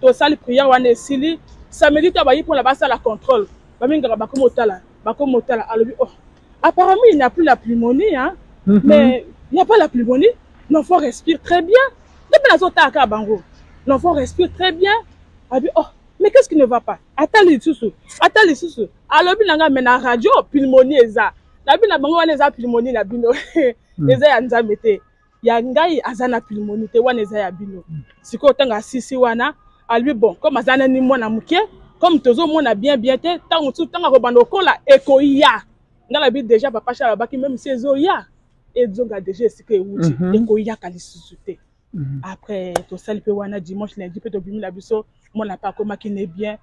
to sali prière wana esili samedi to bayi pour la base la contrôle baminga bakomotala alobi oh apparemment il n'y a plus la pneumonie hein mais il n'y a pas la pneumonie l'enfant respire très bien depuis la zone à bango l'enfant respire très bien alobi oh mais qu'est-ce qui ne va pas attends sous alobi nanga mais na radio pneumonie eza nabi na bango wana eza pneumonie na bino eza ya nzambe te ya ngai azana pneumonie te wana eza ya bino siko tanga sisi wana alobi bon comme azana ni mwana muke comme tozo mona bien te tango tu tanga ko bando kola ekoya ngala bi déjà papa chala baki même si ezoya ezonga déjà siko ewuti ekoya kali susute après to sali pe wana dimanche lundi pe to bimi la biso mona pa koma ki ne bien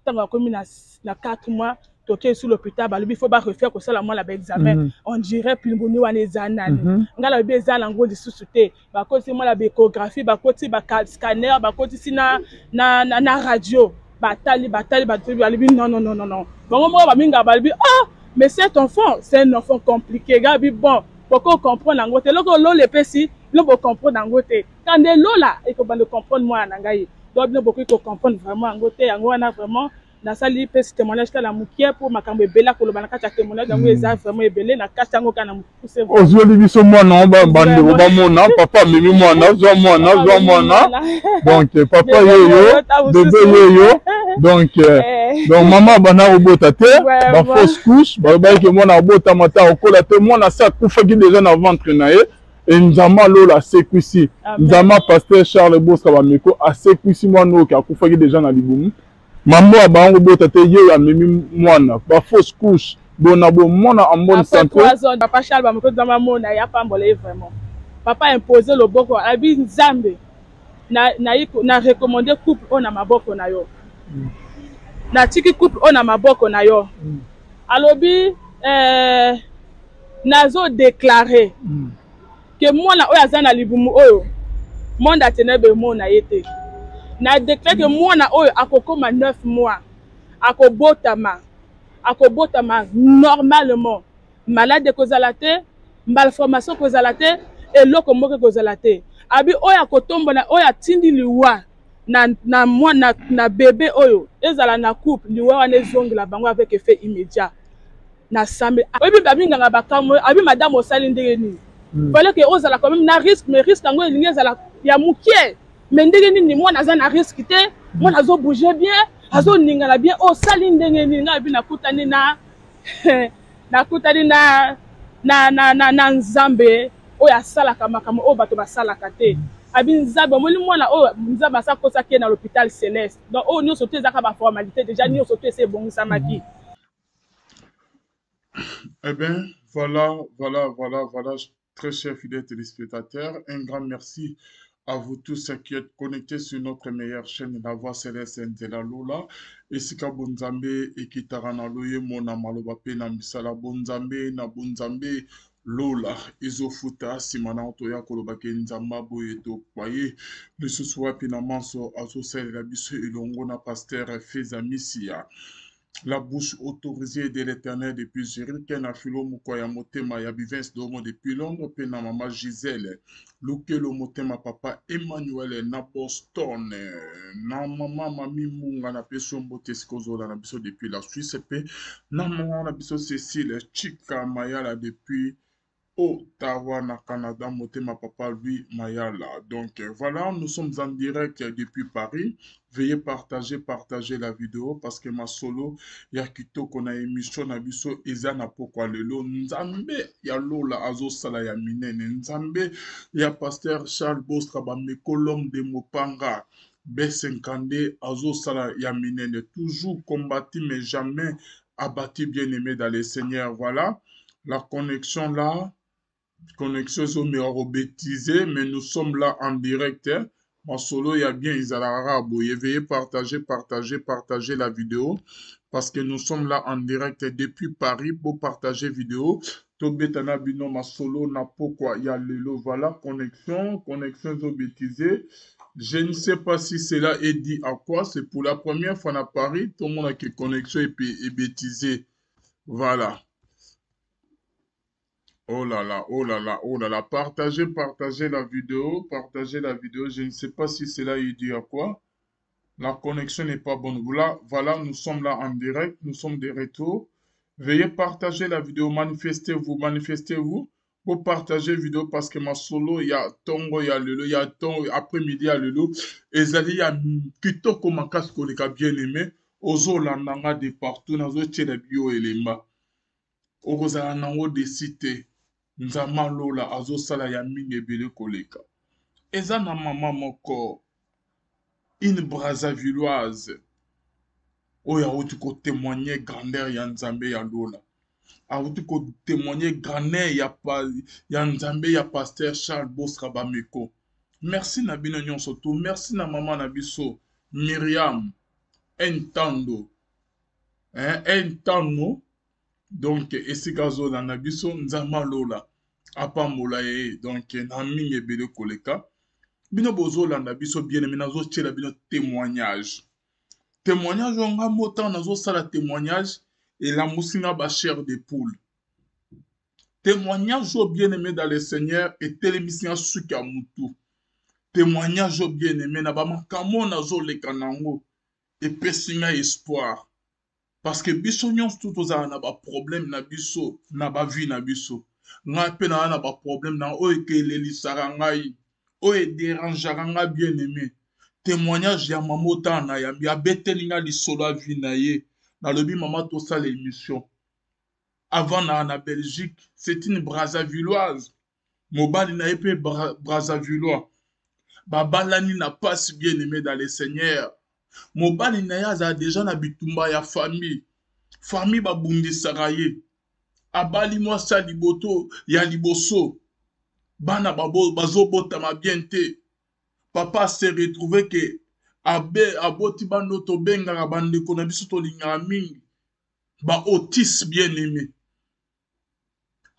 tango komi na 4 mois toke sur l'hôpital balobi faut ba refaire ko sala moi la ba examen on dirait pneumonie wana ezanani ngala bi ezala ngo lisusu te ba ko si moi la échographie ba ko ti ba scanner ba ko ti sina na radio batali balobi non bango mo ba minga balobi ah mais cet enfant c'est un enfant compliqué gabi bon pourquoi comprendre ngo te loko lo le pesi lo bo comprendre ngo te quand de lo là et ko ba le comprendre moi na ngai donc bien beaucoup ko comprendre vraiment ngo te yango wana vraiment na sali pesi témoignage kala mukie pour makambo ebela ko lo bana kata témoignage yango eza vraiment ebele na kata yango kana mukuse ozoli biso mwana ba bande ba mona papa mimi mwana zo mwana donc papa yeyo bébé yeyo donc maman bana obota te ba fausse couche ba ke mwana obota mata okola te mwana sa kufa ki déjà na ventre na ye et nzama lola sekwisi nzama pasteur Charles Boska bameko a sekwisi mwana oki akufa ki déjà na libumu mambo abango bota te ye ya mimi mwana ba fausse couche bona bo mona en bonne santé après 3 ans papa Charles bameko nzama mona ya pambolé vraiment papa imposé le boko abi nzambe na recommander couple on a maboko na yo na tiki couple on a maboko na yo alobi nazo déclarer que mwana oyo azana libumu oyo monde atenebe mona yete na déclare que mwana oyo akokoma 9 mois akobotama normalement malade kozala te malformation kozala te eloko moko kozala te abi oyo akotomba na oyo atindi liwa na mwana na bébé oyo ezala na couple liwa wana ezongela bango avec effet immédiat na sambe abi babinganga bakamo abi madame osali ndenge nini fallait que ozala quand même na risque mais risque yango elingi ezala ya mukie mais ndenge nini mwana aza na risque te mwana azo bouger bien azo ningala bien osali ndenge nini na bi nakutani na nzambe oyo asalaka makambo oyo bato basalaka te abi nzambe omoni mwana oyo nzambe asakosa ke na l'hôpital céleste donc oyo nyonso te ezaka baformalité déjà nyonso te ese ebongisamaki. Eh bien, voilà, très chers fidèles téléspectateurs, un grand merci à vous tous qui êtes connectés sur notre meilleure chaîne, La Voix Céleste de la Lola. Et si ka bonzambe et qui tarana loye mona maloba pe na misala bonzambe Lola izofuta simana otoya koloba ke nzamba boye to kwaye le soir pina manso azo sel la biso ilongo na pasteur Feza Misia. La bouche autorisée de l'Éternel depuis Jéricho, na filo mukoya motema ya bivens domo depuis Londres, pe na mama Gisèle, luke lo motema papa Emmanuel na Boston, na mama mami munga na peso mbote sikozola na biso depuis la Suisse, pe na mama na biso Cécile Chika Mayala depuis Ottawa, na Canada, motema papa lui Mayala. Donc voilà, nous sommes en direct depuis Paris. Veuillez partager la vidéo parce que ma solo ya kitoko na émission na biso eza na pokwa lelo nzambe ya lola azo sala ya minene nzambe ya pasteur Charles Boska bameko l'homme de Mopanga B50 azo sala ya minene toujours combattu mais jamais abattu bien-aimé dans le Seigneur. Voilà la connexion là. Connexion sont bêtisée, mais nous sommes là en direct. Hein. Ma solo y a bien Isalara Boye. Veuillez partager la vidéo parce que nous sommes là en direct depuis Paris pour partager vidéo. Tobetana bino ma solo na pourquoi y a lelo voilà connexion sont bêtisée. Je ne sais pas si cela est dit à quoi. C'est pour la première fois à Paris. Tout le monde a que connexion est bêtisée. Voilà. Oh là là, partagez la vidéo, je ne sais pas si cela est dû à quoi. La connexion n'est pas bonne. Voilà, nous sommes là en direct, nous sommes de retour. Veuillez partager la vidéo, manifestez-vous. Pour partager la vidéo parce que ma solo, il y a Tongo, il y a Lelo, il y a Tongo, après-midi, il y a Lelo. Et il y a Kitoko Makasko, les bien aimé. Ozo Landanga de partout, nazo tchela bio elema. Ozo nango de cité. Nzama Lola, Azo Sala ya mingi ebele koleka. Eza na maman moko. Une Brazzavilloise. Oya outi ko témoigner grandeur ya Nzambe ya Lola. Outi ko témoigner grandeur ya Nzambe ya pasteur Charles Bosra Bameko. Merci na bino nyonso tout. Merci na maman na biso Myriam Entando. Entando. Donc esika zo na biso Nzama Lola. Apambola ye. Donc na mingi ebele koleka. Bino bozo landa biso bien aimé nazo tchela bino témoignage. Témoignage on a motan nazo sala témoignage et la moussina ba chair de poule. Témoignage au bien aimé dans le Seigneur et télémission suka mutu. Témoignage au bien aimé na ba makamo nazo le kanango et pesinga espoir. Parce que biso nyons tout oza na ba problème na biso na ba vie na biso. Nga pe na ba problème na o ekeleli sarangai. Oye dérangeara nga bien aimé. Témoignage ya mamota na yambi abeteli nga lisolo a vie na ye. Na lobi mama to sa l'émission. Avant na Belgique, c'est une Brazzavilloise. Mobali na épée Brazzavillois. Babalani na passe bien aimé dans le Seigneur. Mobali na ya déjà na bitumba ya famille. Famille babundi saraye. Abali moi sa liboto ya liboso. Bana babo bazobota ma bien te. Papa s'est retrouvé que aboti bando to benga bande kona biso to linga mingi. Ba autis bien aimé.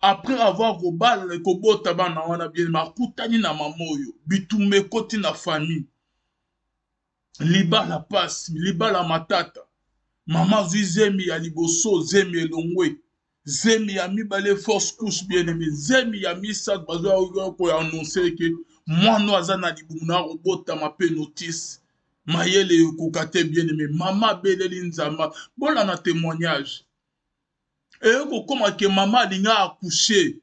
Après avoir robal kobota bana wana bien aimé akutani na mamoyo. Bitumbe koti na famille. Liba la passe, liba la matata. Mama zemi ya liboso, zemi elongwe. Zemi ya mibale force couche bien aimé. Zemi ya misa bazo ko annoncer que moi no azana libumuna robota ma pe notice. Mayele kokate bien aimé. Mama beleli nzamba. Bola na témoignage. Et comment que maman linga accouché.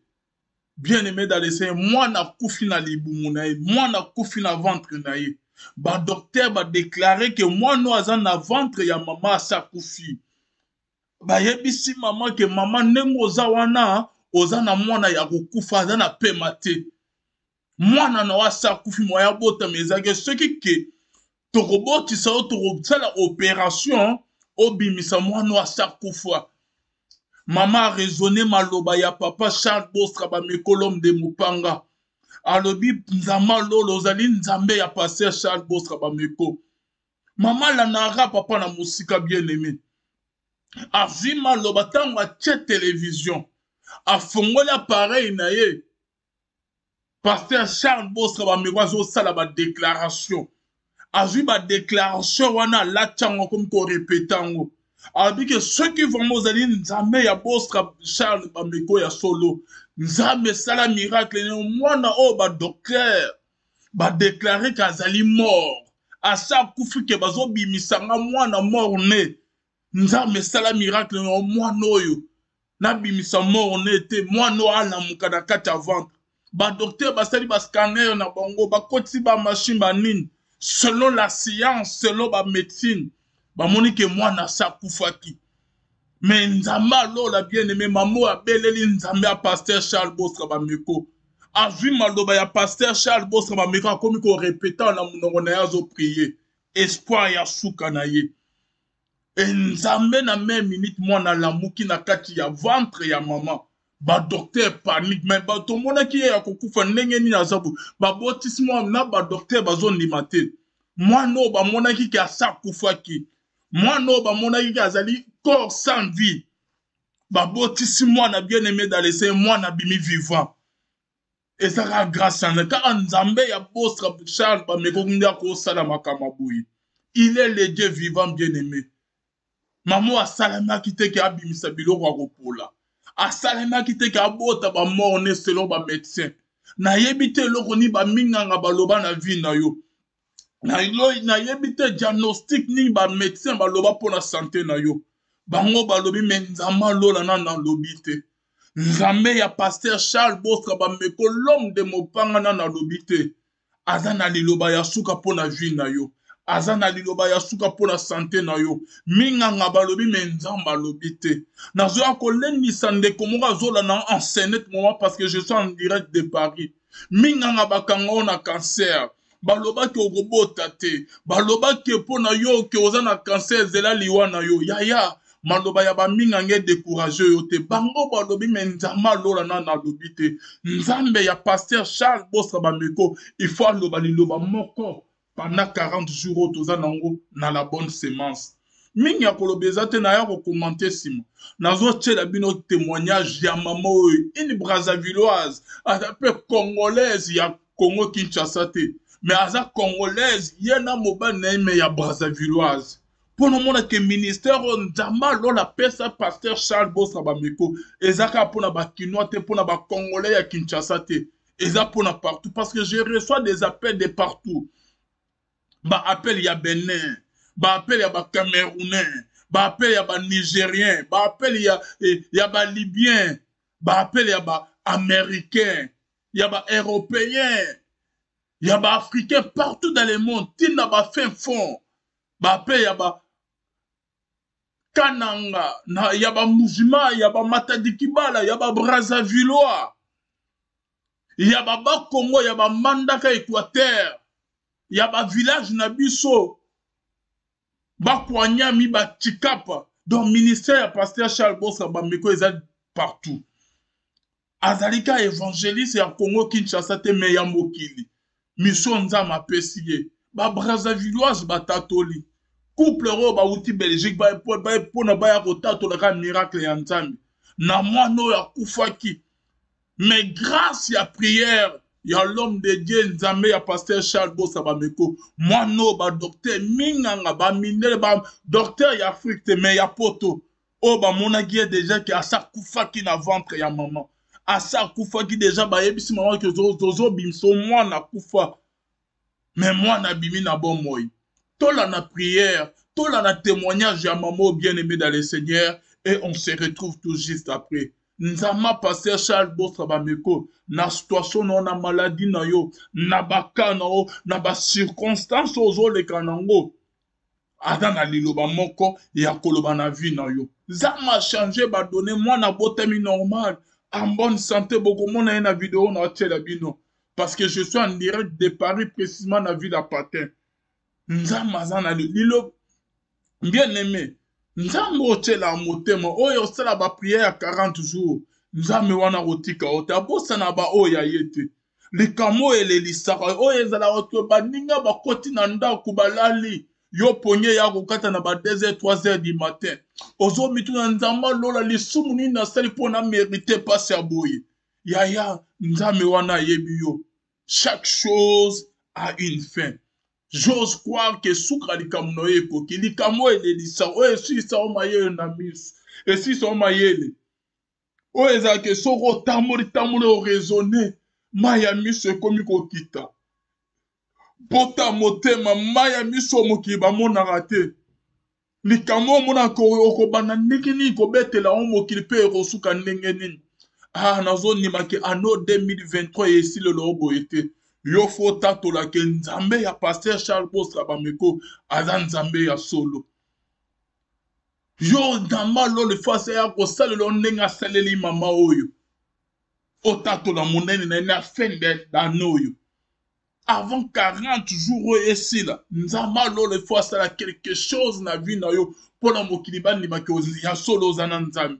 Bien aimé dans les seins. Moi na koufi na libumuna. Moi na koufi na ventre na ye. Ba docteur ba déclaré que moi no azana ventre ya maman sa koufi. Ba yebisi maman que maman nengo oza wana oza na mwana ya kokufa aza na pema te. Mwana na wasa kufi moya bota mezage soki ke tokoboti sa tokosala opération obimisa mwana wasa kufa. Maman a raisonné maloba ya papa Charles Bosra Bameko l'homme de Mupanga. Alobi nzama lolo ozali nzambe ya pasteur Charles Bosra Bameko. Maman la nara papa na musika bien aimé. Azima loba tango atie télévision. Afongoli appareil na ye. Pasteur Charles Bosra Bameko azosala ba déclaration. Azui ba déclaration wana la tchango comme ko répétango. Abi que ceux qui vont mozali nzambe ya Bosra Charles Bameko ya solo. Nzambe sala miracle mwana o ba docteur ba déclarer qu'azali mort. Asa kufi ke bazo bimisanga mwana mort né. Nzambe sala miracle mwana oyo. Na bimisa mort né te mwana ala mukana kata ventre. Ba docteur basali ba scanner na bango ba koti ba machine ba nini. Selon la science, selon la médecine, ba moni ke mwana sa kufaki. Mais nzamba lo la bien aimé maman a beleli nzambe a pasteur Charles Bosra Bameko. A vu maloba ya pasteur Charles Bosra Bameko a komi ko répétant na munongo na yazo prier. Espoir ya suka na ye. Et nzambe na même minute mwana lamuki na kati ya ventre ya maman. Ba docteur panique mais ba to mona ki ya kokufa ndenge ni na zabu. Ba botismo na ba docteur bazo ndimate. Mwana ba mona ki asa kufaki. Mwana ba mona ki azali corps sans vie. Ba botismo na bien aimé dans les seins mwana bimi vivant. Et ça sera grâce à nous. Car nzambe ya Bosra Charles Bameko ndia ko sala makamaboui. Il est le Dieu vivant bien aimé. Maman a salama ki te ke abimisa biloko ya kopola. Asalema ki te ka bota ba morne selon ba médecin. Na yebite loko ni ba minganga ba loba na vie na yo. na yebi te diagnostic ni ba médecin ba loba pour la santé na yo bango ba lobi mais nzamba lola na lobi te nzambe ya pasteur Charles Bosra ba meko l'homme de mopanga na lobi te azana liloba ya suka pour la vie na yo azana liloba ya suka pour la santé na yo minganga ba lobi mais nzamba lobi te nazo akolendisa ndeko moko azola na enceinte moment parce que je suis en direct de Paris minganga bakanga na cancer baloba ke okobota te baloba ke pona yo ke oza na cancer zela liwa na yo yaya maloba ya bamingange découragé yo te bango balobi me nzamba lola na lobi te nzambe ya pasteur Charles Bosra bameko il faut aloba liloba moko pendant 40 jours toza nango na la bonne semence mingi ya kolobeza te na ya kokomante sima nazo tshela bino témoignage ya mama oyo une Brazzavilloise ata pe congolaise ya Congo Kinshasa te mais aza congolaise yena mobile na me ya Brazzavilloise pour nous montrer que ministère nzamba lola pesa pasteur Charles Bosra bameko ezaka pona ba kinois te pona ba congolais ya Kinshasa te eza pona partout parce que je reçois des appels de partout ba appel ya Benin ba appel ya ba Camerounais ba appel ya ba Nigérien ba appel ya ba Libyen ba appel ya ba Américain ya ba Européen il y a des Africains partout dans le monde. Il y a des fin fond. Il y a des Kananga. Il y a des Moujima. Il y a des Matadikibala. Il y a des Brazzavillois. Il y a des Congo. Il y a des Mandaka Équateur. Il y a des villages Nabiso. Bakwanyami, Batikapa. Donc, ministère pasteur Charles Bosra Bameko, ils sont partout. Azalika évangéliste et à Congo Kinshasa te meyamokili. Mission nzama pesiye ba Brazzavilloise batatoli couple ro ba uti Belgique ba pona ba ya kotatola ka miracle ya nzambe na mwana ya kufaki mais grâce ya prière ya l'homme de Dieu nzambe ya pasteur Charles Bosra bameko mwana ba docteur minganga ba minele ba docteur ya Afrique te mais ya poto o ba mona qui est déjà qui a sa kufaki na ventre ya maman asa kufa ki déjà ba yebisi maman que zozo bimso mwana kufa mais mwana bimi na bon moi tola na prière tola na témoignage ya maman bien-aimé dans le Seigneur et on se retrouve tout juste après nzama pasteur Charles Bosra bameko na situation na maladie na yo na baka na yo na ba circonstance ozo le kanango ada na liloba moko ya koloba na vie na yo zama changer ba donner mwana botemi normal en bonne santé, beaucoup de monde a une vidéo na Tchelabino. Parce que je suis en direct de Paris, précisément dans la ville à Patin. Nzamazan a lilo. Bien aimé. Nzambo Tchela motema. Oh, yo sala ba prière à 40 jours. Nzame wana rotika. Ota bosa na ba oya yete. Les camo et les lissara. Oh, yo zala roto ba ninga ba koti nanda kubalali. Yo ponye ya kokata na ba 2h, 3h du matin. Ozo mitu na nzamba lola li sumuni na sali pona mérité passe à boye. Yaya nzame wana yebi yo. Chaque chose a une fin. J'ose croire que soukra li kamuno yeko ki li kamo ele li sa o si sa o maye na mis. Et si sa o mayele. O eza ke soko tamori o raisonner. Maya miso komi ko kita. Bota motema maya miso mokiba mona rate. Likamo mona ko bana nikini ko betela on mokili pe rosuka ndenge nini. Ah nazo ni make ano 2023 esi le lobo ete. Yo fota to la ke nzambe ya pasteur Charles Bosra bameko aza nzambe ya solo. Yo ndamba lo le face ya ko sale lo ndenga saleli mama oyo. Otato la monene na na fende da noyo. Avant 40 jours ici là, nous avons le fois ça quelque chose na vie na yo pour la mokiliba ni makozi ya solo zananzambi.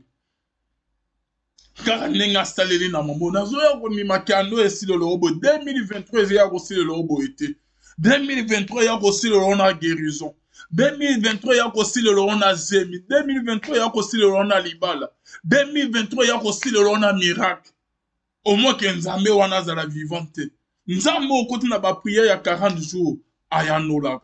Car nenga saleli na mamo na zo ya ko ni makano ici le robo 2023 ya ko si le robo été. 2023 ya ko si le rona guérison. 2023 ya ko si le rona zemi. 2023 ya ko si le rona libala. 2023 ya ko si le rona miracle. Au moins que nzambe wana za la vivante. Nzambe okoti na ba prière ya 40 jours ayanola.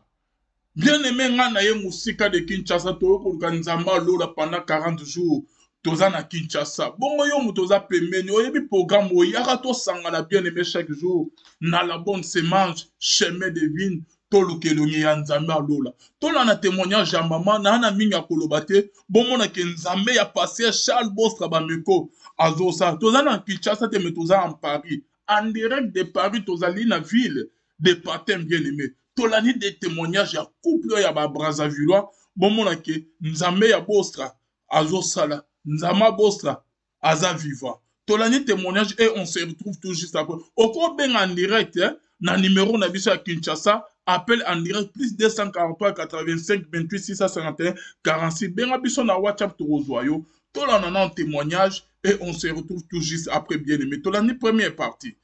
Bien aimé ngana ye musika de Kinshasa to ko nzamba lola pendant 40 jours toza na Kinshasa. Bongo yo mutoza pembeni oyebi programme o yaka to sangala bien aimé chaque jour na la bonne semence chemin de vigne tolukelongi ya nzambe alola tola na témoignage ya mama na mingi ya koloba te bomona ke nzambe ya pasteur Charles Bostra bameko azosala toza na Kinshasa te me toza en Paris en direct de Paris tozali na ville de Patem bien aimé tolani des témoignages ya couple ya ba Brazzavillois bomona ke nzambe ya Bostra azosala nzama Bostra aza vivant tolani témoignage et on se retrouve tout juste après oko benga en direct na numéro na biso ya Kinshasa appel en direct plus 243 85 28 651 46 benga biso na WhatsApp tokozwayo tola na un témoignage et on se retrouve tout juste après bien aimé tolani première partie.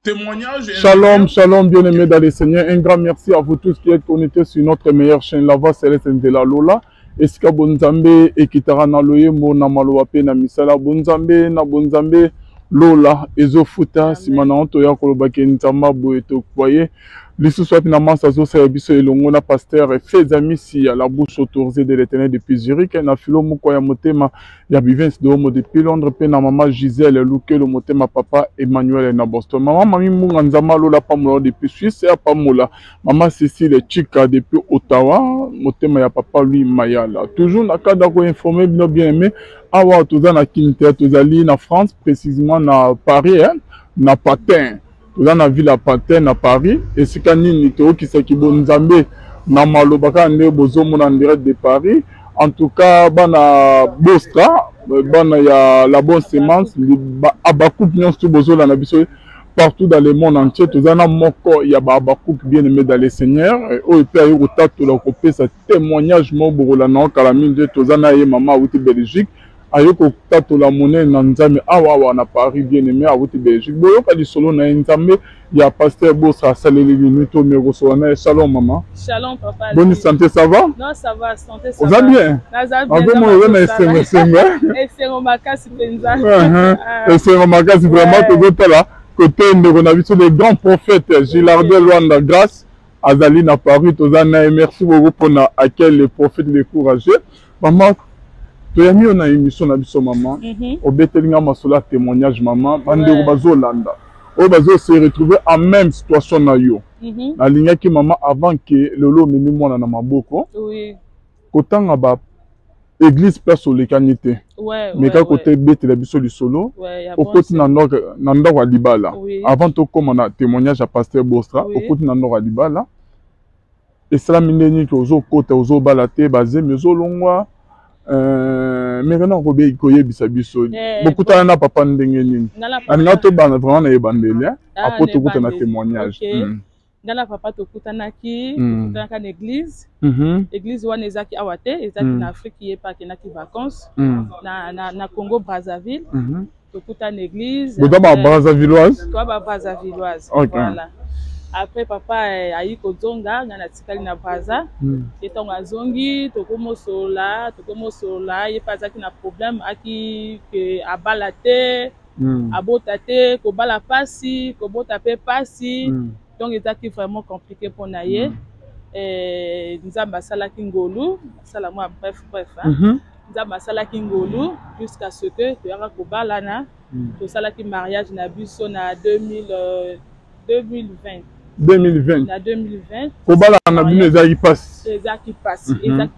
Témoignage. Shalom, shalom, bien-aimés dans le Seigneur. Un grand merci à vous tous qui êtes connectés sur notre meilleure chaîne, La Voix Céleste de la Lola. Eska bonzambe ekitara na loyembo na maloba pe na misala bonzambe na bonzambe Lola ezofuta simana onto ya koloba ke nzamba boye to voyez lisusu ati na masa zo sa biso elongo na pasteur Fezamisi ya la bouche autorisée de l'Éternel depuis Zurich na filo moko ya motema ya Bivens de Homo depuis Londres pe na mama Gisèle Lukelo motema papa Emmanuel na Boston mama mami munga nzamba Lola pamola depuis Suisse ya pamola mama Cécile Chika depuis Ottawa motema ya papa lui Mayala toujours na kada ko informer bien aimé awa toza na Kinter tozali na France précisément na Paris na Patin toza na ville à Patin na Paris esika nini tookisaki bonzambe na malobaka nde bozomona en direct de Paris en tout cas bana Bostra bana ya la bonne semence abakoupe nyonso bozola na biso partout dans le monde entier toza na moko ya abakoupe bien aimé dans le Seigneur oyo pe ayo kotatola kopesa témoignage mo bokola na kala mingi toza na ye mama awuti Belgique ayoko tatola monene na nzambe awa na Paris bien aimé awuti Belgique boyoka lisolo na nzambe ya pasteur Bostra asaleli limito meko so na shalom maman. Shalom papa. Bonne santé ça va? Non ça va santé ça va. Vous allez bien? Vraiment na SMS. Excellent makasi penza. Excellent makasi vraiment tozotala côté ndeko na biso les grands prophètes Gilardel Rwanda grâce azali na Paris toza na merci beaucoup pour na accueil les prophètes les courageux. Maman toyami on a émission na biso maman obetelinga masola témoignage maman bandeko bazolanda oyo bazo se retrouver en même situation na yo na ligne ki maman avant que lelo mimi mwana na maboko oui kotanga ba église place olekanite mais ka côté betela biso lisolo okoti na ndako ya libala avant to koma na témoignage à pasteur Bostra okoti na ndako ya libala esalami ndeni ki ozokota ozobala te bazemi ozolongwa mais kana ko koyebisa biso bokutana na papa ndenge nini aninga to bana vraiment na yebandele après to kuta na témoignage ngala papa to kutanaki kutanaka na église église wana ezaki awate ezaki na Afrique yepa kenaki vacances na Congo Brazzaville to kutana église boda ba Brazzavilloise toi ba Brazzavilloise voilà. Après papa ayi kozonga ngana tikali na Brazza etonga azongi tokomosola ye pazaki na problème aki ke abala te abota te kobala pasi kobota pe pasi donc ezaki vraiment compliqué pour naye nzamba asalaki ngolu asala moi bref nzamba asalaki ngolu jusqu'à ce que toyaka kobalana tosalaki mariage na biso na 2020 na 2020 kobala na bino ezaki pasi ezaki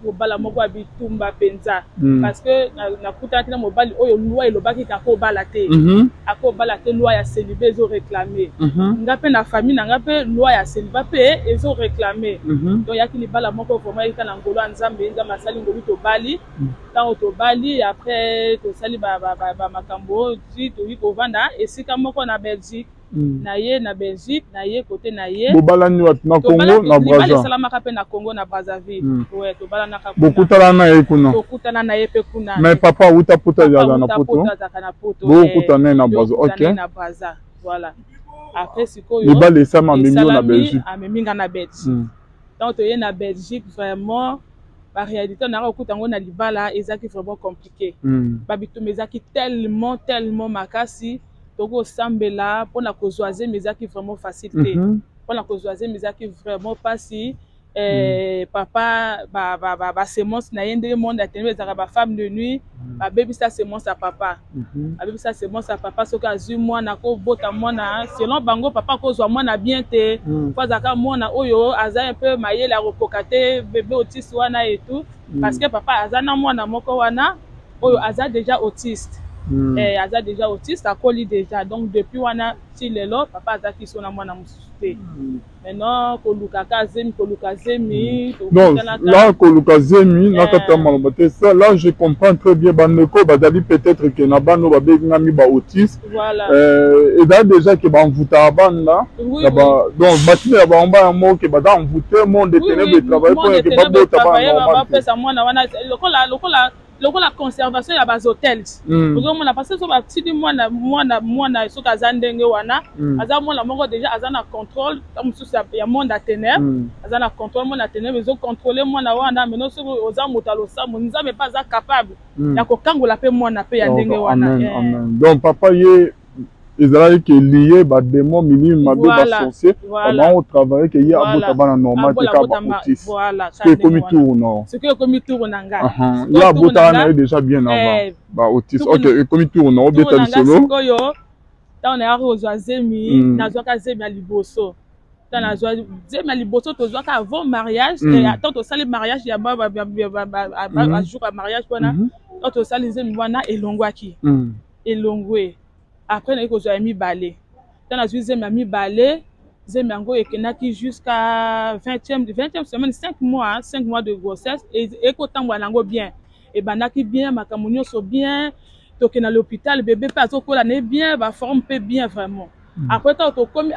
kobala moko ya bitumba penza parce que nakutaki na mobali oyo loi elobaki akobala te akobala te loi ya célibat ezo réclamer nga pe na famille na nga pe loi ya célibat pe ezo réclamer donc yaki libala moko vraiment yika na ngolo ya nzambe nzambe asali ngolu tobali ntango tobali après tosali makambo ti toyi kovanda esika moko na Belgique na ye na Belgique na ye côté na ye bobalani na Congo na Brazza salamaka pe na Congo na Brazzaville ouais tobala ka bokutana na ye kuna bokutana na ye pe kuna mais papa uta puta ya na poto bokutana na Brazza OK na Brazza voilà après sikoyo libala sama memio na Belgique ameminga na Belgique donc to ye na Belgique vraiment la réalité on a okuta ngo na libala ezaki vraiment compliqué babitumba ezaki tellement makasi toko sambela pona kozwaze mezaki vraiment facilité pona kozwaze mezaki vraiment pasi papa ba semence na yende monde atene ezaka ba femme de nuit ba baby ça semence à papa ba baby ça semence à papa soka azu mwana ko bota mwana selon bango papa ko zo mwana bien te kwa zaka mwana oyo aza un peu mayele a repokate bébé autiste wana et tout parce que papa aza na mwana moko wana oyo aza déjà autiste aza déjà autiste akoli déjà donc depuis wana si lelo papa aza ki sona mwana mususu te maintenant kolukaka zemi donc là kolukazemi nakata malobate ça là je comprends très bien bandeko bazali peut-être que na bano babengami ba autiste et là déjà que ba envuta banda donc batine ya ba mba mo que ba envuter monde ténèbres de travail pour que ba bota ba pesa mwana wana lokola conservation ya bas hôtels ozomona parce que so batidi mwana soki aza ndenge wana aza mwana moko déjà aza na contrôle mosusu ya monde atener aza na contrôle monde atener ezocontrôle mwana wana meno soki oza moto alosambo nzambe mpe aza capable ya kokangola mpe mwana mpe ya ndenge wana donc papa ye ezalaki ke lié ba démon minime mabe ba sorcier avant au travail que ye abota bana normal te ka ba autiste c'est comme tour non c'est que comme tour nanga ya abota na déjà bien avant ba autiste OK comme tour non obeta solo koyo ta on est arrosé zemi na zoka zemi liboso ta na zo zemi liboso to zoka avant mariage et attends to sali mariage ya ba jour à mariage wana to sali zemi wana elongwaki elongwe après na kozwa mibale dans la deuxième mibale zemango ekenaki jusqu'à 20e semaine 5 mois de grossesse et kotangwa nango bien et banaki bien makambo nyonso bien tokena l'hôpital bébé pas tokola ne bien ba forme peu bien vraiment après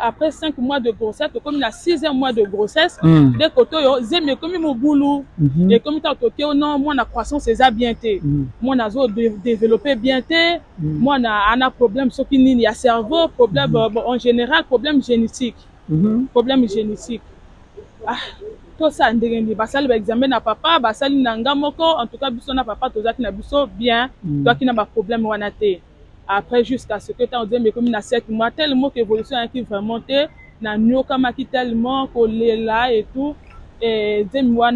après 5 mois de grossesse comme la 6e mois de grossesse dès que yo zeme comme mobulu et comme tant que non moi na croissance eza bien té moi na zo développer bien té moi na ana problème so ki nini ya cerveau problème en général problème génétique tout ça ndenge basali ba examen na papa basali na ngamoko en tout cas biso na papa tozaki na biso bien toi ki na ba problème wana té. Après, jusqu'à ce que tu as dit, mais comme il y a 7 mois, tellement qu'évolution qui va monter, na nyoka maki tellement qu'on là et tout, et des mois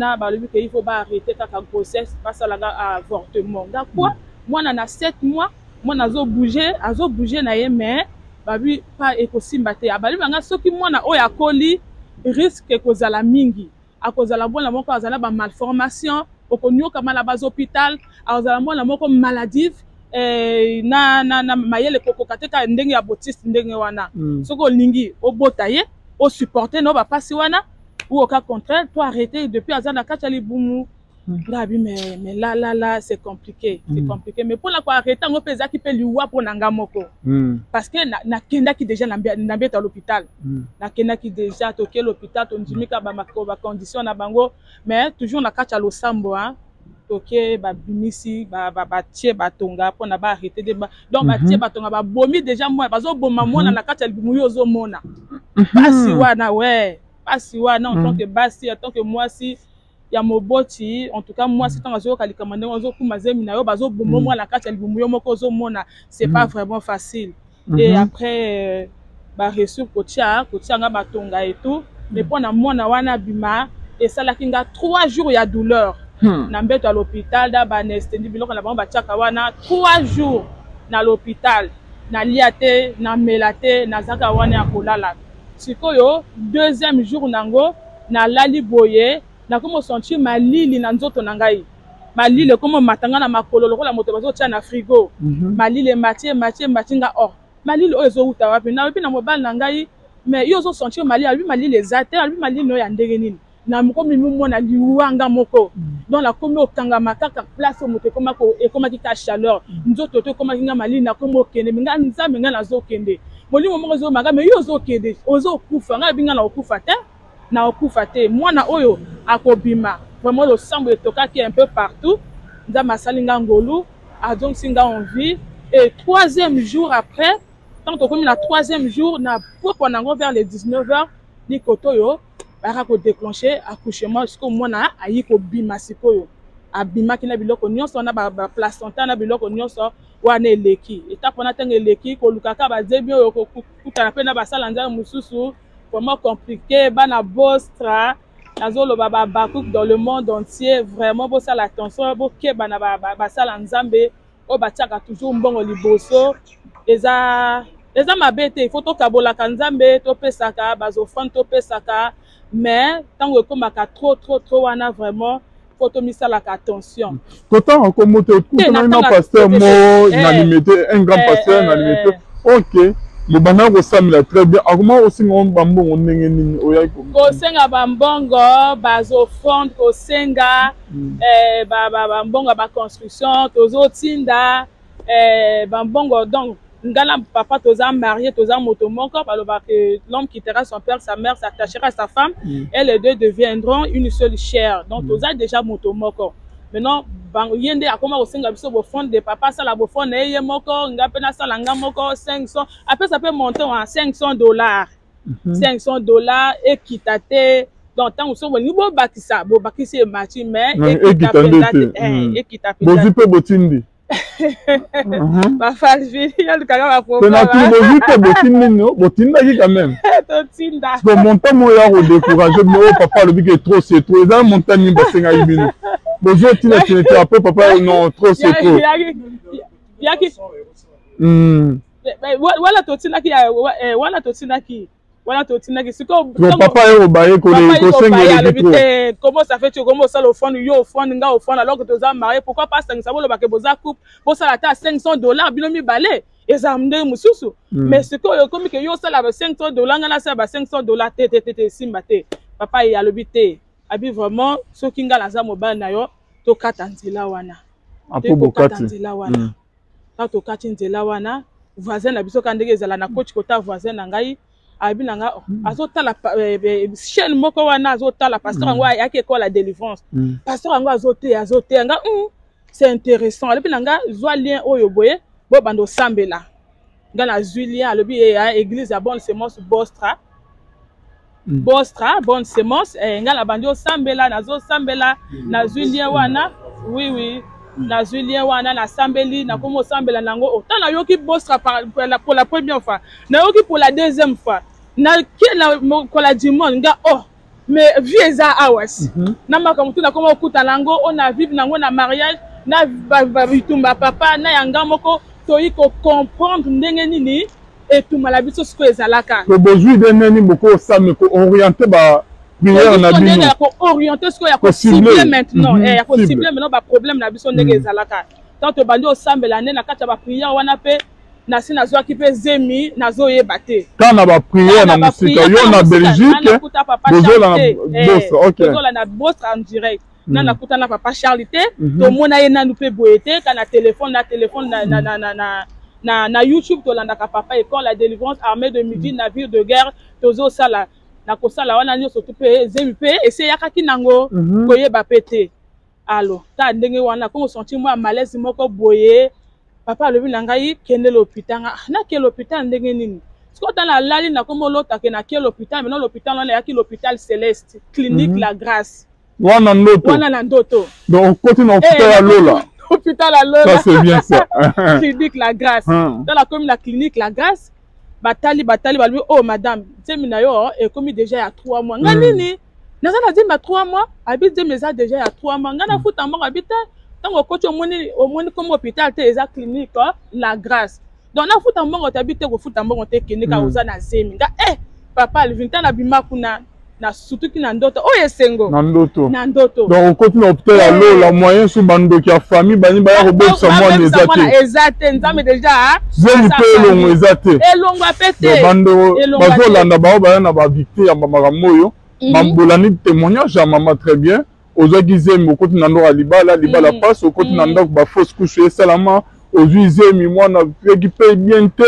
il faut pas arrêter ta grossesse, pas ça là avortement. D'accord? Moi, on a 7 mois, moi, on a bougé, na mais, babi pas écosime baté. Abali banga ce qui moi na oya koli risque cause à la mingi, à cause à la bonne la moko à la malformation, au konyoka mal à bas hôpital, à la bonne la moko maladie. Na mayele kokokateka ndenge ya botiste ndenge wana soko lingi obotaye o supporter no ba pasi wana ou au cas contraire toi arrêter depuis azana kachali bumu ngabi mais là c'est compliqué mais pour la quoi arrêter ngo peza ki pe liwa pour nanga moko parce que na kenda ki déjà na beta à l'hôpital na kenda ki déjà toke l'hôpital to ndimika ba condition na bango mais toujours na kacha lo sambo hein ok ba bimisi ba tie batonga pona ba arrêter de donc ba tie batonga ba bomi déjà moi bazo boma mona na kati ya bimuyo zo mona basi wana basi wana en tant que basi en tant que moi si ya moboti en tout cas moi si tant zo kalika mande zo kuma zemi na yo bazo boma moi na kati ya bimuyo moko zo mona c'est pas vraiment facile et après ba reçu kotia nga batonga et tout mais pona mona wana bima et ça la kinga 3 jours ya douleur na mbeto à l'hôpital da banestendi biloko na bango batiaka wana 3 jours na l'hôpital na liate na melate na zaka wana ya kolala sikoyo 2e jour nango na lali boye na komo sentir malili na nzoto na ngai malili komo matanga na makolo lokola moto bazo tia na frigo malili matie nga or malili oyo zo uta wapi na wapi na mobile na ngai mais yo zo sentir malili ezate malili no ya ndenge nini na moko mimi mona liwanga moko donc la komo okanga makaka place moto ekoma ki ta chaleur nzoto to koma kinga malili na komo kende minga nzambe nga na zo kende molimo moko zo maga mais yo zo kende ozo kufa nga binga na okufa te mwana oyo akobima vraiment le sang etoka qui un peu partout nzambe asalinga ngolu a donc singa en vie et 3e jour après tant que comme la 3e jour na pourquoi nango vers les 19h ni kotoyo baka ko déclencher accouchement jusqu'au mona ayi ko bima sikoyo abima kina biloko nyonso na ba placenta na biloko nyonso wana eleki étape na tenge eleki ko lukaka ba zebi oyo ko kutana pe na ba sala nzala mususu vraiment compliqué bana bostra Nazolo baba bakouk dans le monde entier vraiment pour ça l'attention pour que bana ba sala nzambe o batiaka toujours mbongo liboso eza mabete il faut to kabola kanzambe to pesaka bazofan to pesaka mais tango ekomaka trop wana vraiment faut to misala attention pourtant encore moto un pasteur mo limité un grand pasteur limité OK Mobana ko samila très bien. Comment aussi on bambongo ndenge nini oyai ko? Ko senga bambongo bazo fond ko senga bambongo ba construction tozo tinda bambongo donc ngala papa toza marié toza moto moko baloba que l'homme quittera son père sa mère s'attachera à sa femme et les deux deviendront une seule chair. Donc toza déjà moto moko. Maintenant yende akoma osenga biso bo fond de papa sala bo fond eye moko nga pena sala nga moko 500 après ça peut monter à $500 $500 équitaté donc tant so bo ni bo bakisa mati mais équitaté bozi pe botindi ba falvi ya lukanga ba propos pena tu bozi pe botindi no botinda ki quand même to tinda bon montant mo ya ko décourager mais papa le big est trop c'est trop ça montant ni basenga ibino bonjour tu n'es après papa non trop c'est trop yaki wala totinaki siko papa yo baye ko senga le comment ça fait tu comment ça le fond yo au fond nga au fond alors que tu as marié pourquoi pas 500 bolo ba ke boza coupe pour ça la $500 binomi balé ezamde mususu mais siko yo comme que yo ça la $500 ngana ça ba $500 té simba té papa ya lobité abi vraiment so kinga la za mobile na yo to katanzela wana apo katanzela wana to katanzela wana voisin na biso kandege ezala na coach kota voisin na ngai abi na nga azotala chaîne moko wana azotala pasteur ngo yake ko la délivrance pasteur ngo azote nga c'est intéressant abi na nga zwa lien oyo boye bo bando sambela nga na Julien alobi ya église ya bonne semence Bostra, bonne semence, nga la bandio sambela, nazo sambela, na Julien wana, oui, na Julien wana, na sambeli, na komo sambela nango, autant na yoki Bostra pour la première fois, na yoki pour la deuxième fois, na ki na kola dimon, nga mais vieza awas, na makamutu na komo kuta nango, on a vivre nango na mariage, na bitumba papa, na yanga moko, toyi ko comprendre ndenge nini, et tout malabiso ce que ezalaka ko bozui de neni boko sami ko orienter ba prière na bino ko orienter ce que ya ko cibler maintenant ya ko cibler maintenant ba problème na biso ndenge ezalaka tant to bandi osambela ne na kata ba prière wana pe na sina zo ki pe zemi na zo yebate kana ba prière na musika yo na Belgique bozo la boss OK bozo la na boss en direct na kuta na papa Charité to mona ye na nous pe boete kana téléphone na YouTube to landaka papa école la délivrance armée de midi navire de guerre tozo sala na ko sala wana nyo surtout pe zemi pe essayer kaki nango koyeba pété allo ta ndenge wana ko senti moi malaise moko boye papa le bi ngai kende l'hôpital na ke l'hôpital ndenge nini siko ta la lali na komo lota ke na ke l'hôpital mais non l'hôpital wana ya ki l'hôpital Céleste clinique La Grâce wana ndoto donc continue hôpital ya Lola hôpital à Lola. Ça c'est bien ça. Clinique La Grâce. Dans la commune la clinique La Grâce, batali balui oh madame, c'est yo et comme déjà il y a 3 mois. Nganini, n'a pas dit ma 3 mois, habite déjà il y a 3 mois. Ngana futa moko habite tant au coach au moins comme hôpital te eza clinique La Grâce. Donc na futa moko habite ko futa moko te clinique a uzana zemi. Papa le vinta na bima kuna na surtout ki na ndoto oyo esengo na ndoto donc on continue hôpital ya Lola moyen sous bando ki a famille bani ba ya robotsa moi ezate nzambe déjà zeli pe longo ezate elongo apete bando bazolanda bao ba na ba victime ya mama moyo mambolani témoignage ya mama très bien ozaki zemi okoti na ndoko libala passe okoti na ndoko ba fausse couche esalama ozwi zemi mwana récupérer bien te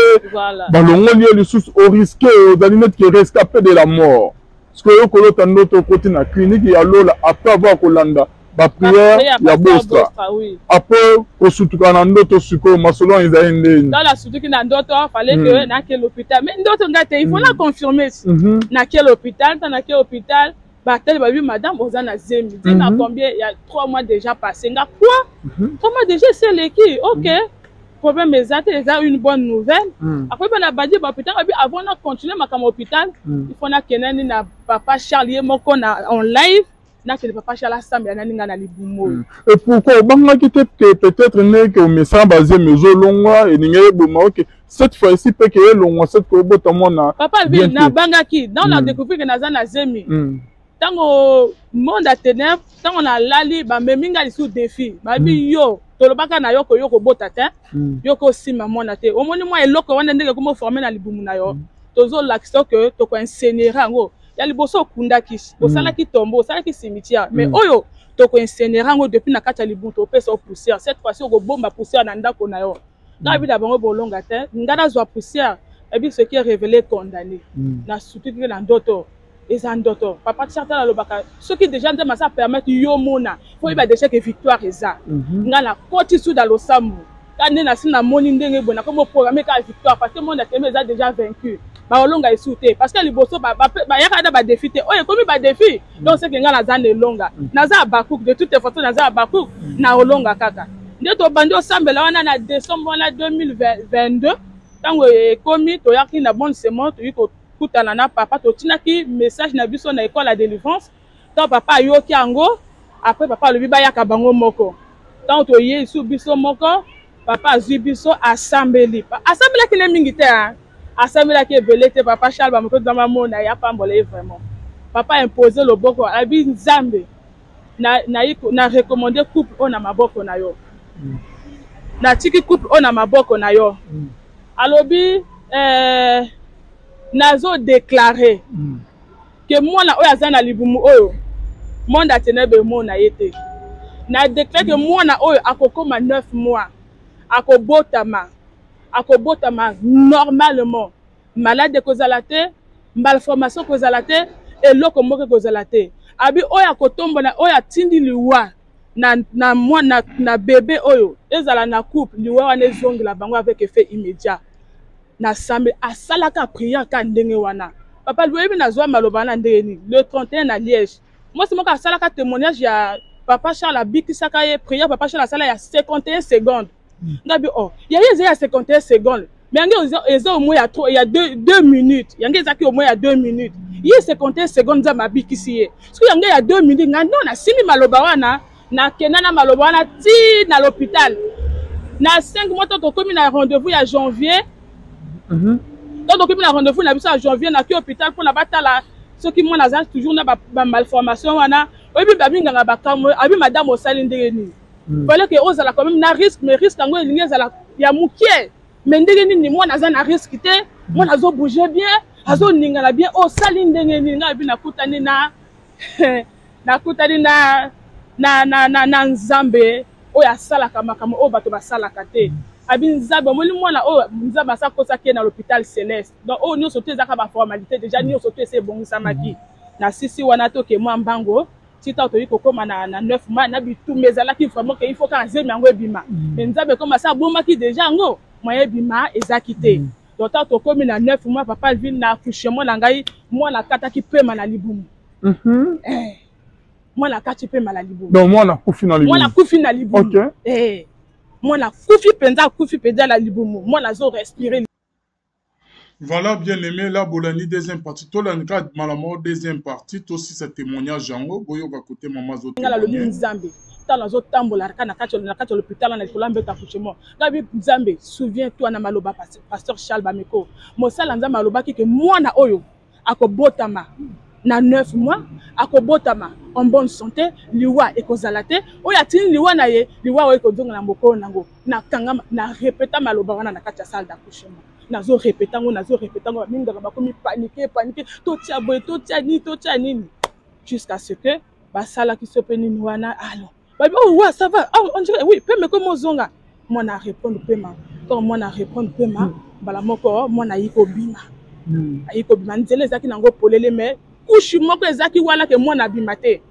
balongoli lisusu au risque ozali net ki rescapé de la mort. Ce que yo kolota ndoto côté na clinique ya Lola après avoir kolanda ba prière ya Bostra après kosutuka na ndoto siko masolo ezali ndeni dans la sutuki na ndoto fallait que na quel hôpital mais ndoto ngate il faut la confirmer na quel hôpital ba tel ba oui madame ozana zemi dit na combien il y a 3 mois déjà passé nga quoi comment déjà c'est l'équipe OK problème exact, ils ont une bonne nouvelle. Après, on a bâti l'hôpital, avant de continuer à l'hôpital, il faut que na papa Charlie en live. Le papa Charles et pourquoi peut-être que me semble basé maison longa et cette fois-ci peut que longa cette papa vient na bangaki dans la découvrir que na zemi tango monde à ténèbres tango na lali ba meminga sous défi ba bi yo tolobaka na yo ko bota te yo ko sima mona te o moni moi eloko wana ndenge ko former na libumu na yo tozo l'action que to ko insénérer ngo ya liboso kundaki osalaki tombeau osalaki cimetière mais oyo to ko insénérer ngo depuis na kati ya libumu to pesa poussière cette fois-ci ko bomba poussière na ndako na yo na bi da bango bolonga te ngana zwa poussière et bien ce qui est révélé condamné na surtout que na ndoto eza ndoto papa Charles alobaka ce qui déjà ndema ça permettre yo mona faut iba déjà que victoire eza ngana koti sous dans l'osamu quand na sina moni ndenge bona comme programmer ka victoire parce que le monde a déjà vaincu ba olonga esouté parce que liboso ba yaka da ba défi te oye comme ba défi donc c'est que ngana za ne longa naza bakuk de toutes les façons naza bakuk na olonga kaka ndeto bandi osambela wana na décembre 2022 tango ekomi to yaki na bonne semence to yiko kutana na papa to tinaki message na biso na école à délivrance tant papa yoki ango après papa lobi ba yaka bango moko tant to ye sou biso moko papa azui biso assembly ki le mingi te assembly ki ebele te papa Charles ba moko dans mona ya pambola vraiment papa imposer le boko abi nzambe na recommander couple on na maboko na yo na tiki couple on na maboko na yo alobi nazo déclarer que moi na oyo azana libumu oyo monde atenebe mona yete na déclarer que moi na oyo akokoma 9 mois akobotama normalement malade kozala te malformation kozala te eloko moko kozala te abi oyo akotomba na oyo atindi liwa na mwana na bébé oyo ezala na couple liwa wana ezongela bango avec effet immédiat na sambe asalaka prière ka ndenge wana papa loyebi na zwa maloba na ndenge le 31 na Liège moi c'est moi ka asalaka témoignage ya papa Charles abikisaka ye prière papa Charles asala ya 51 secondes ngabi ya 51 secondes mais yango au moins il y a 2 minutes yango ezaki au moins ya 2 minutes ye 51 secondes za mabikisi ye parce que yango ya 2 minutes ngando na simi maloba wana na kenana maloba wana ti na l'hôpital na 5 mois to komi na rendez-vous ya janvier donc on a rendez-vous na biso à janvier na ki hôpital pour na batala ce qui moi na toujours na ba malformation wana obi babinga nga bakamo abi madame osali ndenge ni fallait que ozala quand même na risque mais risque ngo elingi ezala ya mukie mais ndenge ni moi na za na risque te moi na zo bouger bien azo ninga na bien osali ndenge ni nga bi na kutani na nzambe oya salaka makamo o bato basalaka te abinzaba moli mwana o nzaba sa kosa ke na l'hôpital Céleste donc o nyo sote zaka ba formalité déjà nyo sote c'est bon samaki na sisi wana to ke moi mbango tita to yiko koma na 9 mois na bitu mezala ki vraiment que il faut ka nzeme yango ebima mais nzabe koma sa bomba ki déjà ngo moyen bima ezakité donc to komi na 9 mois papa vin na accouchement na ngai moi na kata ki pema na libumu moi na kati pema na libumu donc moi na kufi na libumu OK moi na kufi penza la libumu moi na zo respirer. Voilà, bien aimé, la Bolani, deuxième partie. Tout le cas, malamo, deuxième partie. Tout aussi, ce témoignage, Jango, Boyo va côté maman Zoto. Le Nzambe, dans la zone Tambola, na kati l'hôpital, na Colombe d'accouchement. Gabi Nzambe, souviens-toi na maloba pasteur Charles Bameko. Mosa lanza maloba ki que moi na oyo akobotama na 9 mois akobotama en bonne santé liwa ekozalate oya tini liwa na ye liwa oyo ekozonga na mboko nango na kanga na répéta maloba wana na kati ya salle d'accouchement. Nazo répétango minga bakomi paniquer to tia nini jusqu'à ce que basala ki sopeni wana alors babi ouais ça va on dirait oui peut me comme zonga moi na répondre paiement comme moi na répondre paiement bala moko moi na yiko bima nzele zaki nango polele mais couche moko ezaki wana que moi na bimate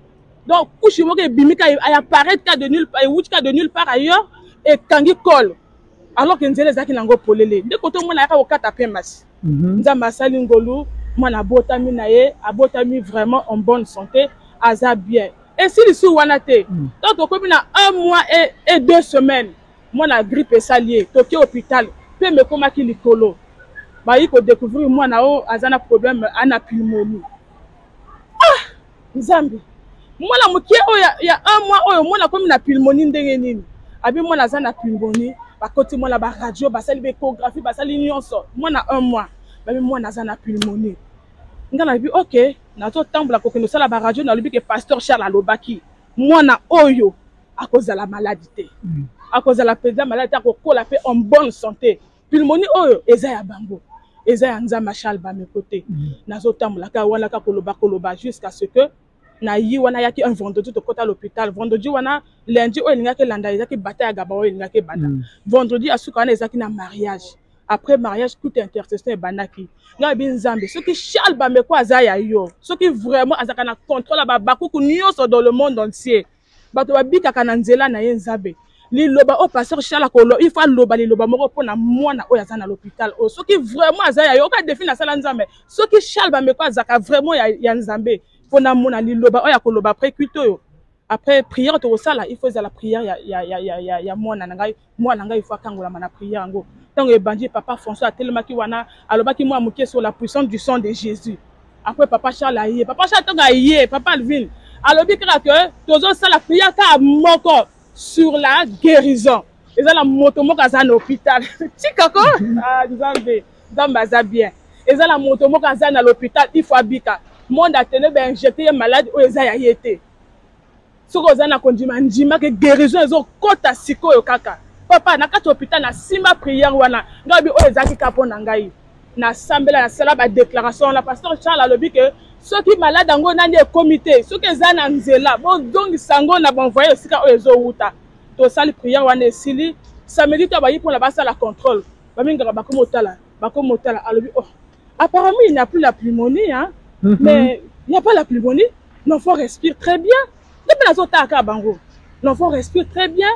donc couche moko ebimika ay apparaître cas de nulle part ailleurs et kangi col alors que nzele zaki nango polele de koto mona yaka okata pemasi nzamba asali ngolu mwana botami na ye abotami vraiment en bonne santé aza bien et si lisu wana te donc okomi na 1 mois et 2 semaines moi na grippe salier toki hôpital pe me koma ki likolo ba yi ko découvrir moi na o azana problème ana pneumonie ah nzambe moi la mukie o ya un mois oyo moi na komi na pneumonie ndenge nini abi moi na azana pneumonie ba côté moi la ba radio ba sali échographie ba sali nyonso moi na un mois ba moi na azana pneumonie ngana bi OK na to tambola ko keno sala ba radio na lobi ke pasteur Charles alobaki moi na oyo à cause de la maladie à cause de la président maladie ko kola pe en bonne santé pneumonie oyo eza ya bango eza ya nzamba Charles ba mes côtés na zo tambola ka wana ka koloba jusqu'à ce que na yi wana yaki un vendredi to kota l'hôpital vendredi wana lundi oyo linga ke landa eza ki bataille ya gaba oyo linga ke banda vendredi asuka wana eza ki na mariage après mariage toute intercession banaki nga bi nzambe soki Charles ba me ko azaya yo soki vraiment azaka na contrôle ba bakuku nyonso dans le monde entier bato babika kana nzela na ye nzambe liloba o pasteur Charles kolo il faut loba liloba moko pona mwana oyo azana l'hôpital o soki vraiment azaya yo ka défi na sala nzambe soki Charles ba me ko azaka vraiment ya nzambe pona mona liloba oyo koloba après kuito yo après prière to sala il faut la prière ya mwana ngai il faut kangola na prière ngo tango ebandi papa François atelema ki wana alobaki moi mukie sur la puissance du sang de Jésus après papa Charles aye papa Charles tango aye papa Alvin alobi kaka que tozo sala prière ka moko sur la guérison eza la moto moko aza na hôpital tikako ah nzambe za bien eza la moto moko aza na l'hôpital il faut abika monde atene ba injecter malade o eza ya yete soko oza na kondima ndima ke guérison ezo kota sikoyo kaka papa na kati hôpital na simba prière wana ngabi o ezaki kapo na ngai na sambela na sala ba déclaration la pasteur Charles alobi que ceux qui malade ngo nani e comité ceux qui za na nzela bon donc sango na bon voyer sika o ezo wuta to sali prière wana esili samedi to ba yi pour la basa la contrôle ba minga ba komotala alobi oh apparemment il n'y a plus la pneumonie hein mais il n'y a pas la pneumonie l'enfant respire très bien depuis la zota ka bango l'enfant respire très bien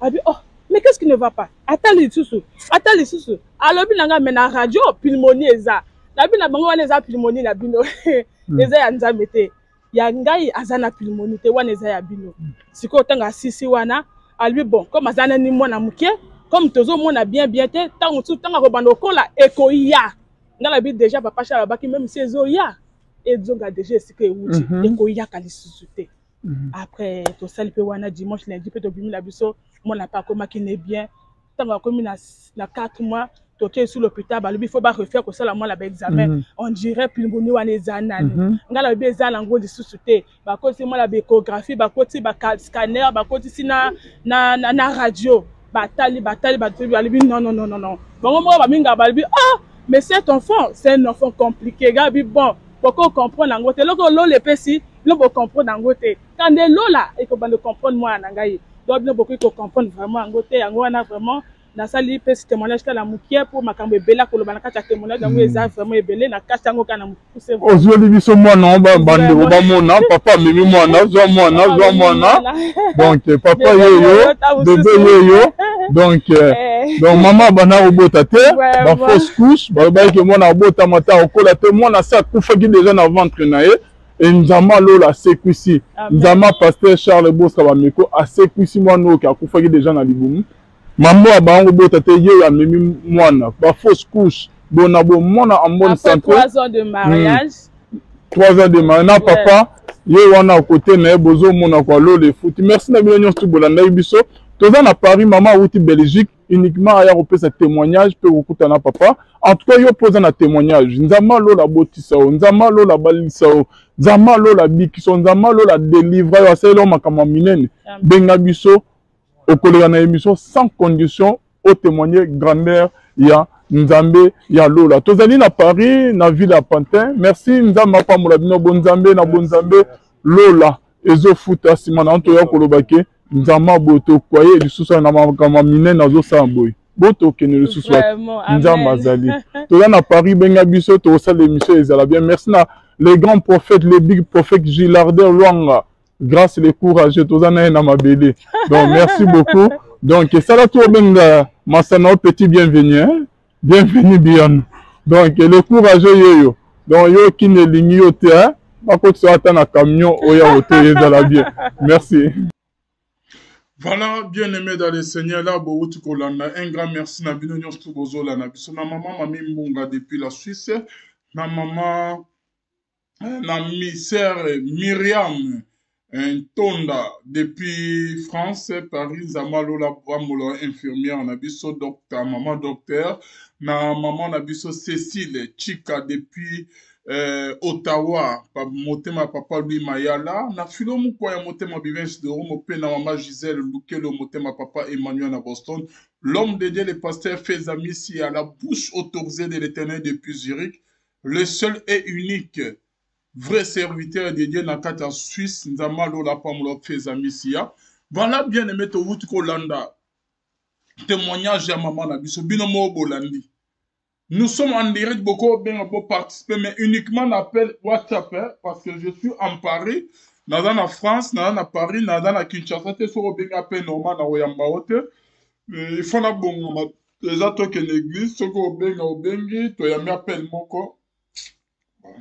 abi oh mais qu'est-ce qui ne va pas atali susu alobi nanga mena radio pneumonie eza nabi na bango wana eza pneumonie na bino eza ya nzambe te ya ngai azana pneumonie te wana eza ya bino siko tanga sisi wana albi bon comme azana ni mwana muke comme tozo mona bien te tango tu tanga ko bando kola ekoya ngala bi déjà papa Charles baki même si ezoya ezonga déjà siko ewuti ekoya kali susu te après to sali pe wana dimanche lundi pe to bimi la biso mona pa koma ki ne bien tango komi na 4 mois toke sur l'hôpital il faut pas refaire que ça la moi la examen on dirait pneumonie wana ezanani ngala be ezana ngo lisusu te ba koti moi la échographie ba koti ba scanner ba koti sina na radio batali non bon moi ba minga ba ah mais cet enfant c'est un enfant compliqué gabi bon pourquoi comprendre ngo te loko lo le pesi lo bo comprendre ngo te quand de lo là il faut le comprendre moi na ngai donc ne beaucoup ko comprendre vraiment ngo te yango wana vraiment na sali pe témoignage ka la mukie pour makambo ebela ko lobana ka témoignage yango eza vraiment ebele na kasa yango kana mukuse ozoli biso mwana bande ba mona papa mimi mwana zo mwana donc papa yeyo bébé yeyo donc maman bana obota te ba fausse couche ba ba ke mwana obota mata okola te mwana sa kufaki déjà na ventre na ye et nzama lola sekuisi nzama pasteur Charles Boska ba meko a sekuisi mwana oka kufaki déjà na libumu mambo abango bota te ye ya mimi mwana ba fausse couche bona bo mona en bonne santé 3 ans de mariage 3 ans de mariage na papa ye wana côté na bozo mona kwa lo le foot merci na bino nyonso bolanda biso toza na Paris maman outi Belgique uniquement aya repé ce témoignage pe okuta na papa en tout cas yo posa na témoignage nzama lo la botisa o nzama lo la balisa o nzama lo la bikiso nzama lo la délivrer wa selo makama minene benga biso au collègue na émission sans condition au témoigner grandeur ya nzambe ya lola tozali na Paris na ville à Pantin merci nzamba pa mola bino bonzambe na bonzambe lola ezo futa simana onto ya kolobake nzama boto kwaye lisusu na makama minene azo samboy boto kene lisusu nzamba zali tozali na Paris benga biso to sala émission ezala bien merci na les grands prophètes les big prophètes Gilarder Luanga grâce les courageux tozana na mabele donc merci beaucoup donc ça là tout benga masana petit bienvenue hein? Bienvenue bien donc le courageux yoyo donc yo qui ne ligne yo te hein pas que tu attends na camion oya auto ezala bien merci Voilà, bien-aimé dans le Seigneur, là, Bourouti Kolanda, un grand merci, na bino nyonso bozola na biso, na maman Mami Mbunga depuis la Suisse, na maman, na mi sœur Myriam, Tonda depuis France, Paris, Zamalola, Bramolo, infirmière, na biso, docteur, maman docteur, na maman na biso Cécile, Chika depuis Ottawa, motema papa lui mayala na filo mukwa ya motema bivensi de Rome pe na mama Gisèle Lukelo motema papa Emmanuel na Boston, l'homme de Dieu le pasteur Fezamissi à la bouche autorisée de l'Éternel depuis Zurich, le seul et unique vrai serviteur de Dieu na kata Suisse nzama lola pamulo Fezamissi. Voilà bien aimé to wuti ko landa témoignage ya maman na biso bino mo bolandi. Nous sommes en direct, beaucoup bien pour participer, mais uniquement l'appel WhatsApp, hein, parce que je suis en Paris, dans la France, dans Paris, dans la Kinshasa, c'est sur le appel normal dans Oyambaote. Il faut la bonne, déjà toi que l'église, ce qu'on bien au Bengi, toi y a mis appel mon corps.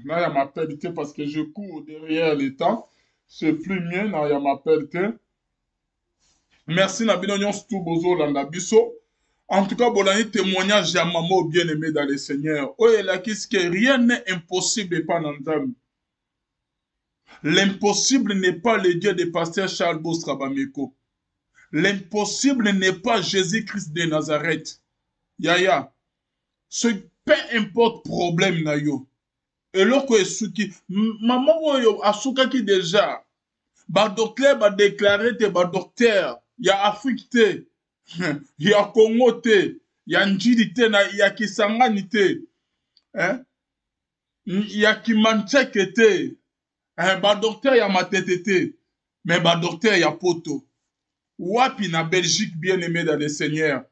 Là, il y a ma pelle parce que je cours derrière les temps. C'est plus mien, là, il y a ma pelle. Merci, Nabino Nyonsu Bozo Landabiso. En tout cas, bolani témoignage à maman bien-aimé dans le Seigneur. Oh, elle a qu'est-ce que rien n'est impossible et pas dans. L'impossible n'est pas le Dieu de pasteur Charles Bostrabameko. L'impossible n'est pas Jésus-Christ de Nazareth. Yaya. Ce peu importe problème na yo. Et lorsque esuki maman oyo asuka ki déjà ba docteur ba déclarer te ba docteur ya Afrique te. Ya Congo te, ya Njidi te, ya Kisangani te, ya Kimancheke te, ba docteur ya Matete te, mais ba docteur ya Poto. Wapi na Belgique bien aimé dans le Seigneur,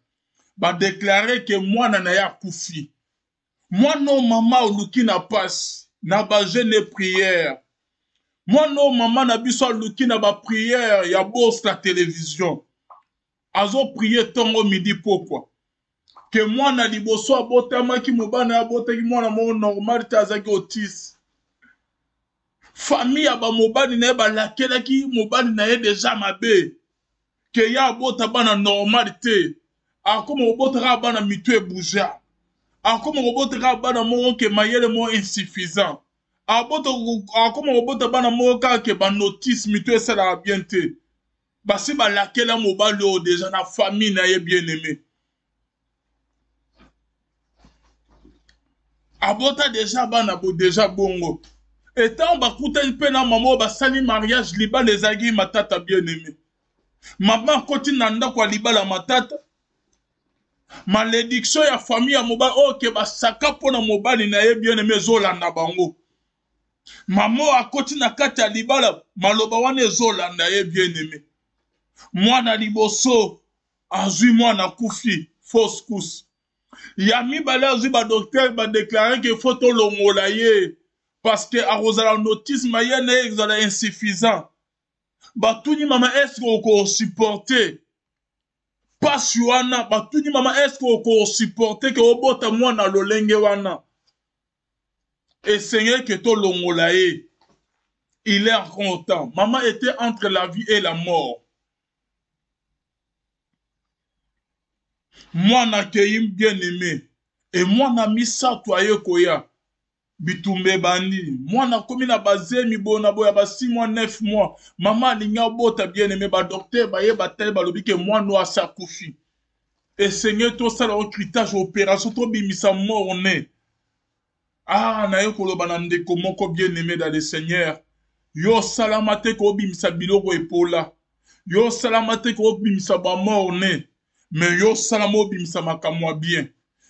ba déclarer que moi na ya koufi. Moi non maman oluki na passe, na ba jeune prière. Moi non maman na biso oluki na ba prière, ya boss la télévision. Azo prier tongo midi pourquoi que moi na liboso abotama ki mobana abota ki mwana mo normal tazaki autis famille aba mobani na ba lakela ki mobani na ye déjà mabe que ya abota bana normalité akoma obota bana mitwe bouja akoma obota bana mo ke mayele mo insuffisant akoma obota bana mo ka ke ba notice mitwe sala bien te. Basi ba lakela mobali o déjà na famille na ye bien aimé. Abota déjà bana bo déjà bongo. Etant ba kuta pe na maman ba sali mariage liba les agi matata bien aimé. Maman koti na ndako liba la matata. Malédiction ya famille ya mobali o ke ba saka pona mobali na ye bien aimé zolanda bango. Maman akoti na kati ya libala maloba wana zolanda ye bien aimé. Mwana liboso azui mwana kufi fausse couche. Ya mibale azui ba docteur ba déclarer que faut to longola ye parce que arozala notice mayene exala insuffisant. Ba tuni mama est-ce qu'on supporter pas wana ba tuni mama est-ce qu'on supporter que obota mwana lolenge wana. Et Seigneur que to longola ye. Il est encore temps. Maman était entre la vie et la mort. Moi na keim bien aimé et moi na misa toye koya bitumbe bandi moi na komi na bazemi bona boya ba 6 mois 9 mois maman linga bota bien aimé ba docteur ba ye ba tel ba lobi ke moi no asa kufi et Seigneur to sala ocritage opération to bimisa morne na yo koloba na ndeko moko bien aimé dans le Seigneur yo salamate ko bimisa biloko epola yo salamate ko bimisa ba morne. Mais yo salamo bimisa makamwa bien.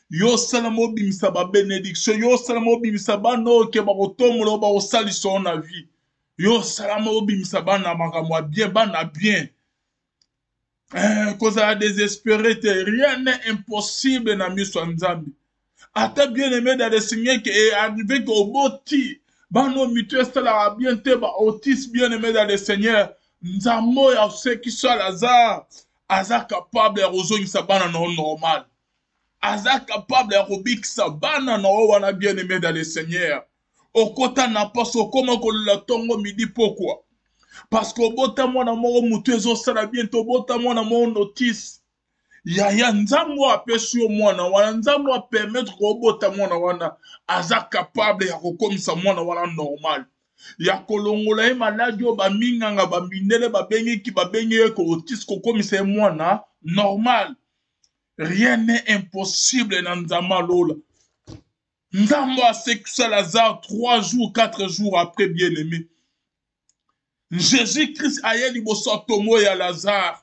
Yo salamo bimisa ba bénédiction. Yo salamo bimisa ba no ke ba otomolo ba osali son na vie. Yo salamo bimisa ba na makamwa bien, ba na bien. Cause à désespéré, rien n'est impossible na miso nzambi. Ata bien aimé dans le Seigneur qui est arrivé qu'au boti. Ba no mitwe sala bien te ba autis bien aimé dans le Seigneur. Nzamo ya ceux qui sont Lazare. Aza capable ya rozongisa bana no normal. Aza capable ya robikisa bana no wana bien-aimé dans le Seigneur. Okota na paso koma ko la tongo midi pourquoi? Parce que bota mwana moko mutu ezosala bien to bota mwana moko notice. Ya nzambo apesi yo mwana wana nzambo permettre ko bota mwana wana aza capable ya kokomisa mwana wana normal. Ya kolongola ye maladi o baminganga bamindele babengi ye ko autisme kokomisa ye mwana normal. Rien n'est impossible dans nzambo lola. Nzambo a sécurisé Lazare 3 jours, 4 jours après bien-aimé. Jésus-Christ a yé liboso tomo ya Lazare.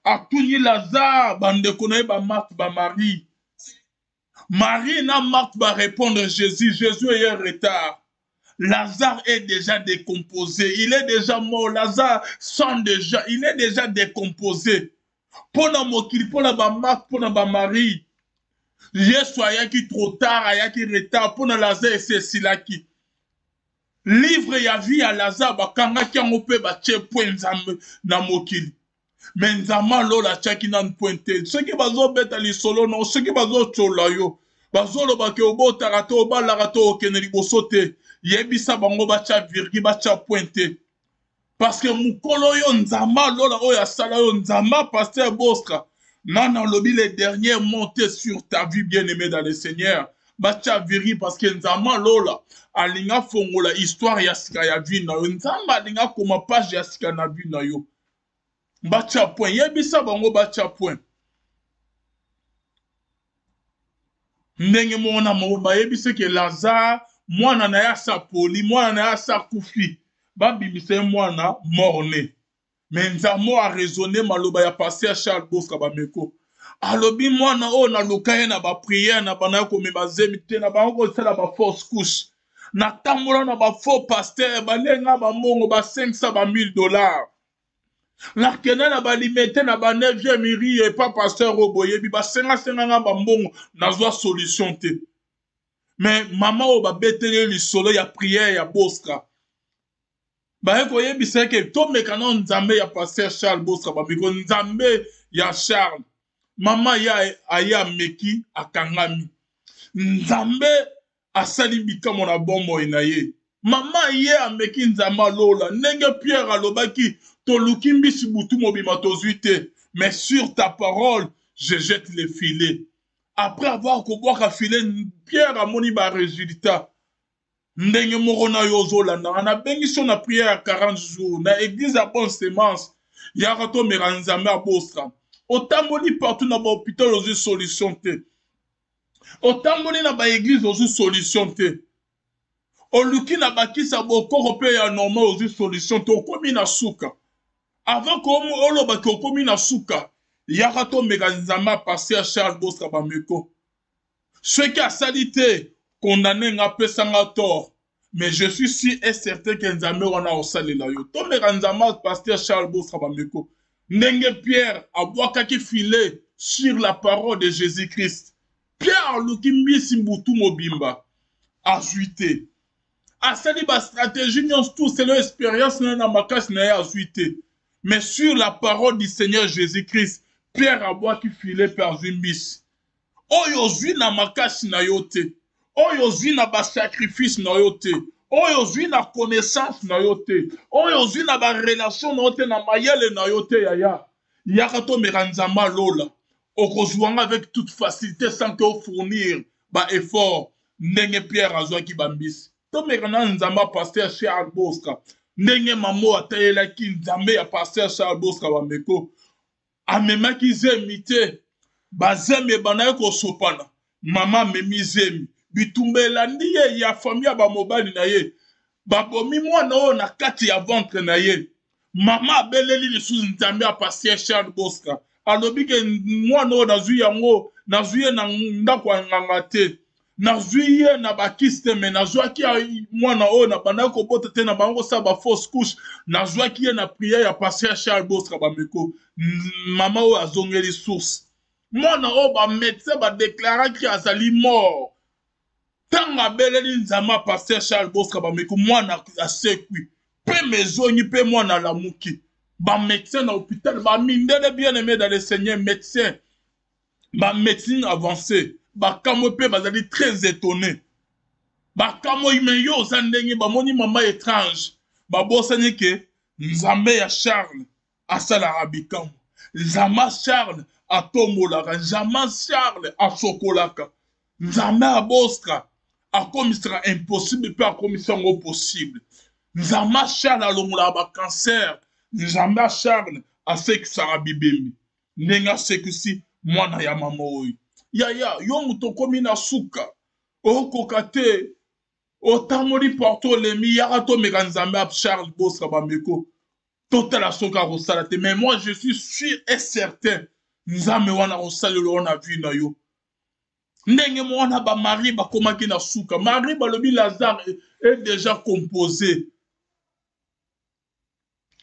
Atuni Lazare, bandeko na ye ba Marthe ba Marie. Marie na Marthe va répondre Jésus. Jésus est en retard. Lazare est déjà décomposé. Il est déjà mort. Lazare sent déjà. Il est déjà décomposé. Pona mokili, pona ba Marthe, pona ba Marie. Yesu ayaki trop tard, ayaki retard. Pona Lazare c'est silaki. Livre ya vie à Lazare bakangaki yango pe batie point nzambe na mokili. Mais nzama lola tiaki nan pointe. Ceux qui bazo beta lisolo non, ceux qui bazo chola yo. Bazo lo bake obota rato obala rato okene liboso te. Yebisa bango bacha virgi bacha pointe. Parce que mukolo yo nzama lola oya sala yo nzama pasteur Bostra. Nana lobi les derniers montés sur ta vie bien-aimée dans le Seigneur. Bacha viri parce que nzama lola alinga fongola histoire ya sika ya vie na yo. Nzamba alinga koma page ya sika na vie na yo. Bacha point. Yebisa bango bacha point. Ndenge mona mba yebisa ke Lazare mwana na ya sa poli, mwana na ya sa kufi. Babimisa mwana morne. Mais nzamo a raisonné maloba ya passé à Charles Bosca Bameko. Alobi mwana o na lukaye na ba prière na bana ko me bazemi te na ba ko sala ba fausse couche. Na tambola na ba faux pasteur balenga ba mongo ba 500 ba $1000. La kena na ba limité na ba 9e miri et pas pasteur Roboye bi ba 50 nga ba mbongo na zwa solution te. Mais maman o ba betele li solo ya prière ya Bosca. Ba ko yebisa ke to mekano nzambe ya pasteur Charles Bosca ba miko nzambe ya Charles. Mama ya aya meki akangami. Nzambe asali bikamo na bombo inaye. Mama ye ameki nzama lola. Nenge Pierre alobaki toluki mbisi butu mobima tozuite. Mais sur ta parole, je jette les filets. Après avoir koboaka filet, Pierre a moni ba résultat. Ndenge moko na yozo landa. Na bengi son na prière à 40 jours. Na église à bonne sémence. Yarato meranzame à Bostra. Otamboli partout na ba hôpital aux solution te. Otamboli na ba église aux solution te. Oluki na bakisa boko rope ya normal aux solution te. Okomi na suka. Avant komo oloba ke okomi na suka. Yarato meranzame passé à Charles Bostra Bameko. Ceux qui a salité condamné nga pesanga tort. Mais je suis si et certain que nzambe wana osali la yo. To meranzame pasteur Charles Bostra Bameko. Nenge Pierre abwakaki filet sur la parole de Jésus-Christ. Pierre luki mbisi mbutu mobimba. Azuite. Asali ba stratégie nyons tout c'est leur expérience na makasi na ya azuite. Mais sur la parole du Seigneur Jésus-Christ, Pierre abwaki filet par mbisi. Oyo zui na makasi na yo te. Oyo zui na ba sacrifice na yo te. Oyo zui na connaissance na yo te. Oyo zui na ba relation na yo te na mayele na yo te yaya. Yakato meranzama lola. Okozwanga avec toute facilité sans que fournir ba effort. Ndenge Pierre azwaki bambisi. To merana nzamba pasteur Charles Bosca. Ndenge mamo atayelaki nzambe ya pasteur Charles Bosca bameko. Amemaki zemite. Bazeme banaye kosopana. Mama memi zemi. Bitumbela ndiye ya famille ba mobali na ye. Babomi mwana o na kati ya ventre na ye. Mama beleli lisusu nzambe a pasteur Charles Bosca. Alobi ke mwana o nazui yango, nazui na ndako nganga te. Nazui ye na bakiste me nazwaki mwana o na banaye kobota te na bango sa ba fausse couche. Nazwaki ye na prière ya pasteur Charles Bosca bameko. Mama o azongeli source. Mwana o ba médecin ba déclara ki azali mort. Tanga beleli nzama pasteur Charles Bosca bameko mwana asekwi. Pe mezongi pe mwana lamuki. Ba médecin na hôpital ba mindele bien-aimé dans le Seigneur médecin. Ba médecine avancée. Ba kamo pe bazali très étonné. Ba kamo imeyo zandenge ba moni mama étrange. Ba bosani ke Nzambe ya Charles asalaka bikamwa. Nzambe Charles atombolaka. Nzambe Charles asokolaka. Nzambe abostra akomisaka impossible pe akomisa ngo possible. Nzambe Charles alongolaka ba cancer. Nzambe Charles asekisaka bibembe. Ndenge asekisi mwana ya mama oyo. Yaya, yo muto komi na suka. Okoka te. Otamoli porto lemi yaka to meka Nzambe a Charles Bosra bameko. Total soka rosala te. Mais moi je suis sûr et certain. Nzambe wana rosala lo na vu na yo. Ndenge mwana ba Marie ba komaki na suka. Marie ba lobi Lazare est déjà composé.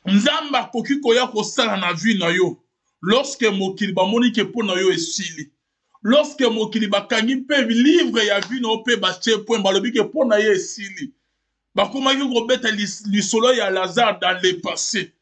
Nzambe akoki koya kosala na vu na yo. Lorsque mokili ba moni ke po na yo esili. Lorsque mokili bakangi pe livre ya vie no pe ba che point balobi ke pona ye esili bakomaki kobeta lisolo ya Lazare dans le passé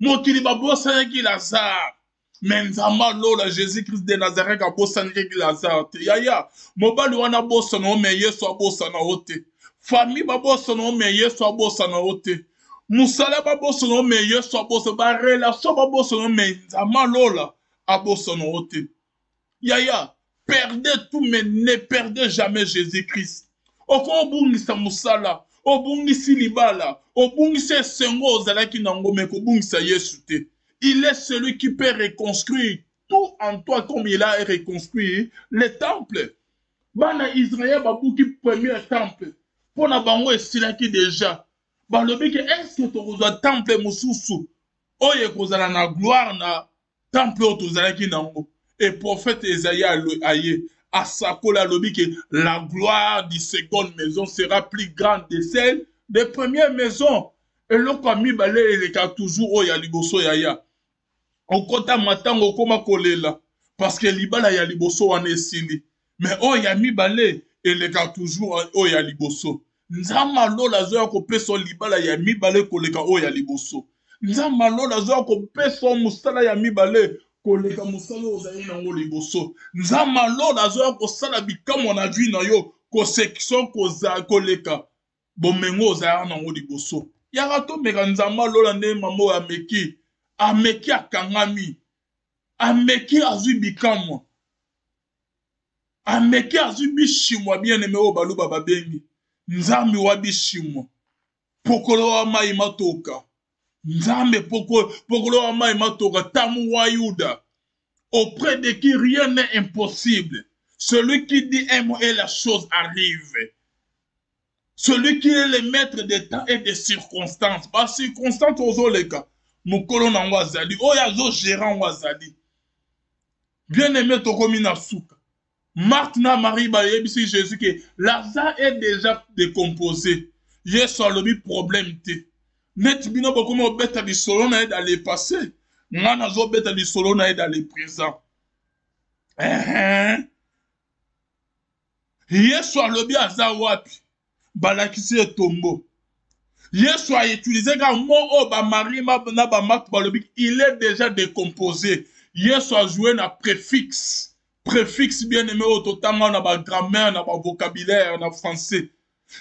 mokili babosani ki Lazare mais Nzambe lola Jésus-Christ de Nazareth abosani ki Lazare te yaya mobali wana bosana o me Yesu abosana o te famille babosana o me Yesu abosana o te musala babosana o me Yesu abosana ba relation babosana o me Nzambe lola abosana o te yaya perdez tout, mais ne perdez jamais Jésus-Christ. Oko bungisa musala, obungisi libala, obungisi sengo ozalaki nango meko bungisa Yesu te. Il est celui qui peut reconstruire tout en toi comme il a reconstruit le temple. Bana Israël babuki premier temple. Pona bango esilaki déjà. Balobi ke est-ce que tokozwa temple mususu oye kozala na gloire na temple otozalaki nango. Et prophète Esaïe aye à Sakola lobi que la gloire du seconde maison sera plus grande de celle des premières maisons. Et l'autre mi balé il est toujours au ya liboso yaya. On kota matango koma kolela parce que libala ya liboso wana esili. Mais oh ya mi balé il est toujours au ya liboso. Nzama lola zoya ko peso libala ya mi balé koleka o ya liboso. Nzama lola zoya ko peso musala ya mi balé koleka musala ozali nango liboso. Nzama lola zoya kosala bikamwa na vie na yo ko section koza koleka bomengo ozali nango liboso. Yaka to meka nzama lola nde mamo ameki ameki akangami ameki azwi bikamwa ameki azwi bishimwa bien aimé o baluba babengi nzambi wa bishimwa pokolo wa mai matoka Nzambe pokolo wa mai matoka tamu wa Yuda auprès de qui rien n'est impossible. Celui qui dit un mot et la chose arrive. Celui qui est le maître des temps et des circonstances. Par circonstances ozoleka mukolo na wazali oya zo gérant wazali. Bien aimé tokomi na suka. Marthe na Marie ba yebisi Jésus que Lazare est déjà décomposé. Yesu alobi problème te. Net bino bokomo beta di solo na dans le passé. Ngana zo beta di solo na dans le présent. Yesu alobi aza wapi. Balakisi etombo. Yesu a utilisé ka mot o ba Marie na ba Marthe balobi il est déjà décomposé. Yesu a joué na préfixe. Préfixe bien aimé au totama na ba grammaire na ba vocabulaire na français.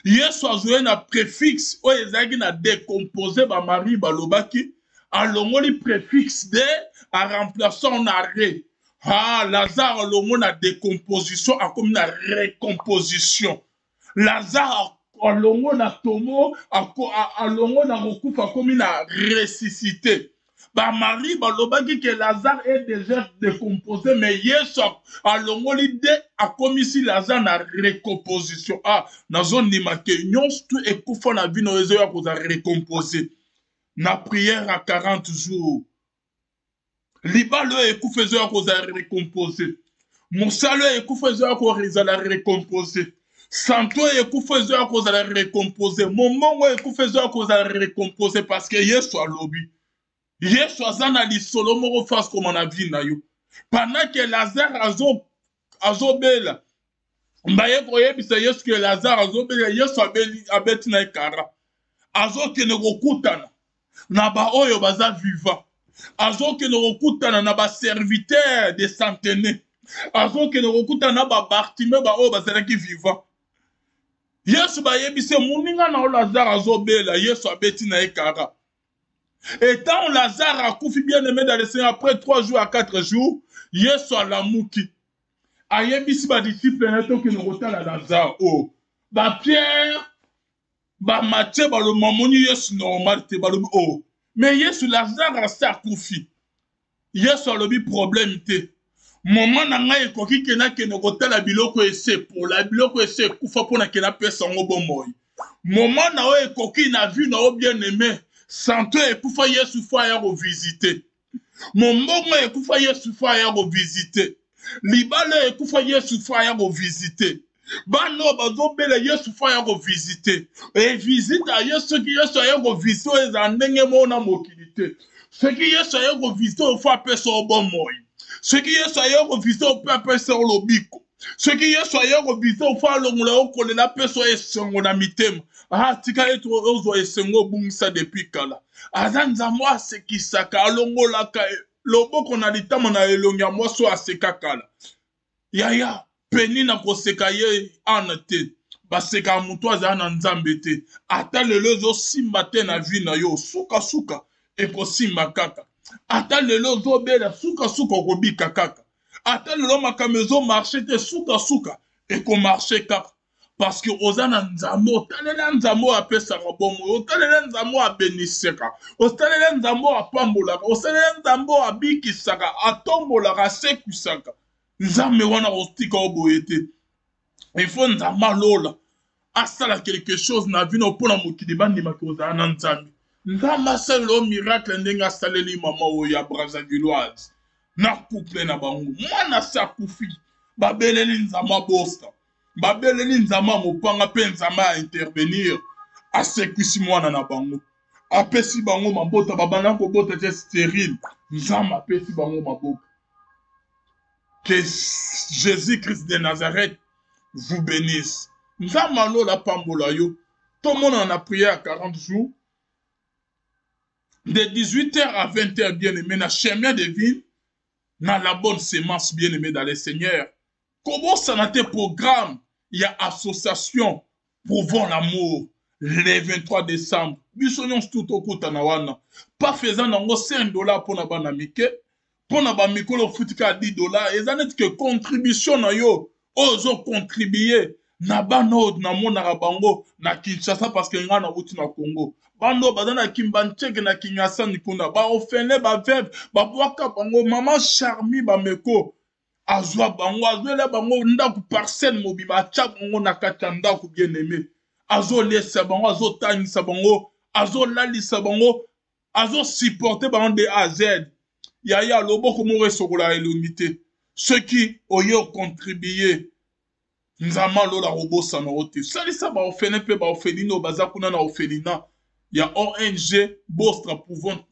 Yesu a joué na préfixe o ezaki na décomposé ba Marie balobaki alongoli préfixe de a remplaçant en arrêt. Ah Lazare alongo na décomposition a comme na récomposition. Lazare alongo na tomo alongo na rokufa comme na ressuscité. Ba Marie balobaki que Lazare est déjà décomposé mais Yesu alongoli de a commis si Lazare na recomposition. Ah nazo ndima ke nyonso tu ekufa na vie no ezo ya koza recomposer. Na prière à 40 jours. Libalo ekufa ezo ya koza recomposer. Musalo ekufa ezo ya koza recomposer. Santo ekufa ezo ya koza recomposer. Momongo ekufa ezo ya koza recomposer parce que Yesu alobi. Yesu azana li solo moko face comme on a vu na yo. Pendant que Lazare azobela. Mbaye koyebisa Yesu que Lazare azobela Yesu abeti na ekara. Azokene kokutana na ba oyo baza viva. Azokene kokutana na ba serviteur de centenaire. Azokene kokutana na ba Bartimée ba oyo bazalaki viva. Yesu bayebise muninga na Lazare azobela Yesu abeti na ekara. Et tant Lazare a koufi bien aimé dans le Seigneur, après 3 jours à 4 jours, Yesu a l'amuki. Ayebisi ba disciple neto qui nous retient à Lazare. Oh, ba Pierre, ba Matthieu, ba le mamoni Yesu normal te ba le oh. Mais Yesu Lazare a sa koufi. Yesu a le problème te. Moment na ngai ekoki kena kene kotala biloko ese pour la biloko ese kufa pona kena pesa ngo bomoy. Moment na o ekoki na vu na o bien aimé. Santo ekufa Yesu fa ya revisiter. Mombongo ekufa Yesu fa ya revisiter. Libale ekufa Yesu fa ya revisiter. Bano bazo bela Yesu fa ya revisiter. Et visite à Yesu qui Yesu ya revisiter ezandenge mona mokilité. Ce qui Yesu ya revisiter o fa pesa o bomoy. Ce qui est soyé revisé au peuple sur le bico. Ce qui est soyé revisé au fa longola au kole la peso e songo na mitem. Ah tika eto ozo e songo bungisa depuis kala. Azanza moi se kisaka longola ka loboko na litama na elonga moi so aseka kala. Yaya peni na koseka ye anate. Baseka mutu azana nzambe te. Ata lelo zo simba te na vie na yo suka suka e ko simba kaka. Ata lelo zo bela suka suka kobika kaka. Ata lelo makamezo marché te suka suka et ko marché kaka. Parce que ozana nzamo, talela nzamo apesa rabomo, talela nzamo abeniseka, talela nzamo apambolaka, talela nzamo abikisaka, atombolaka sekusaka. Nzame wana ostika oboyete. Il faut nzama lola. Asala quelque chose na vino pona mokili bandima ko ozana nzambe. Nzamba selo miracle ndenga saleli mama o ya Brazzavilloise. Na couple na bango. Mwana sa kufi. Babeleli nzama bosta. Babeleli nzama mopanga pe nzama intervenir. Asekwisi mwana na bango. Apesi bango mabota babana ko bota te stérile. Nzama apesi bango mabota. Que Jésus-Christ de Nazareth vous bénisse. Nzama lola pambola yo. Tout le monde en a prié à 40 jours. De 18h à 20h, bien-aimé, na chemin de vie, na la bonne sémence, bien-aimé, dans le Seigneur. Comment ça n'a été programme? Il y a association Prouvons l'amour, le 23 décembre. Bisognon tout au coup, tanawana. Pas faisant nango $5 pour na banamike, pour na bamiko le foutika $10. Et ça n'est que contribution na yo, ozo contribuer. Na bano na mona rabango na Kinshasa parce que nga na uti na Congo. Bando badana kimbancheke na Kinyasa nikuna ba ofene ba veuve ba bwaka bango maman Charmi ba meko azwa bango azwela bango ndaku parcelle mobiba cha bango na katanda ku bien aimé azo lesa bango azo tangisa bango azo lalisa bango azo supporter bango de A à Z yaya loboko mo resokola elongité ceux qui ont contribué nzama lola robosa na ote salisa ba ofene pe ba ofelino bazakuna na ofelina. Il y a ONG Bostra Prouvons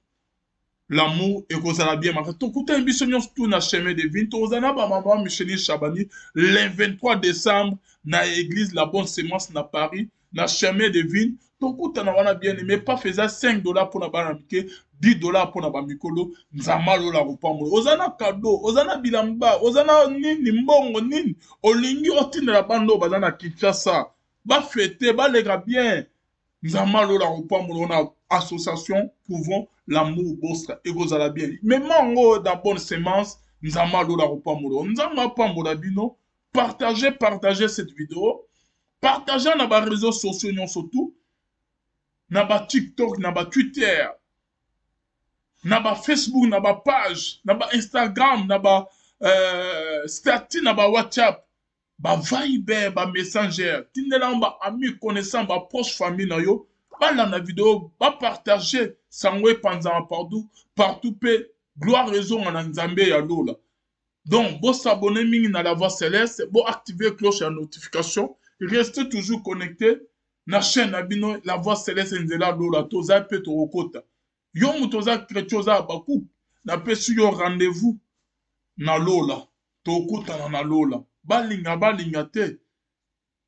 l'amour et qu'on a bien marqué. Tout un bisognon tout na chemin de vie. Tout un ba maman Micheline Chabani le 23 décembre na église La Bonne Sémence na Paris na chemin de vie. Tout un a bien aimé pas faisait $5 pour na banamike $10 pour na bamikolo nzama lola rupamolo. Ozana cadeau, ozana bilamba, ozana nini mbongo nini. Olingi otine la bando bazana Kinshasa. Ba fêter, ba lega bien. Nzama lola rupamolo na association Prouvons l'amour bostra et vous allez bien. Mais mango dans bonne sémence, nzama lola rupamolo. Nzama pambola bino. Partagez cette vidéo. Partagez dans les réseaux sociaux surtout. Dans les TikTok, dans les Twitter, dans les Facebook, dans les page, dans les Instagram, dans les statut, dans les WhatsApp. Ba Viber, ba Messenger, tinela ba ami connaissant ba proche famille na yo, ba la vidéo, ba partager sangwe panza partout pe gloire raison en Nzambe ya lola. Donc, bo s'abonner mingi na la voix céleste, bo activer cloche à notification, restez toujours connecté na chaîne abino la voix céleste nzela lola toza pe to okota. Yo mutoza krechoza baku, na pe su yo rendez-vous na lola, to okota na lola. Balinga te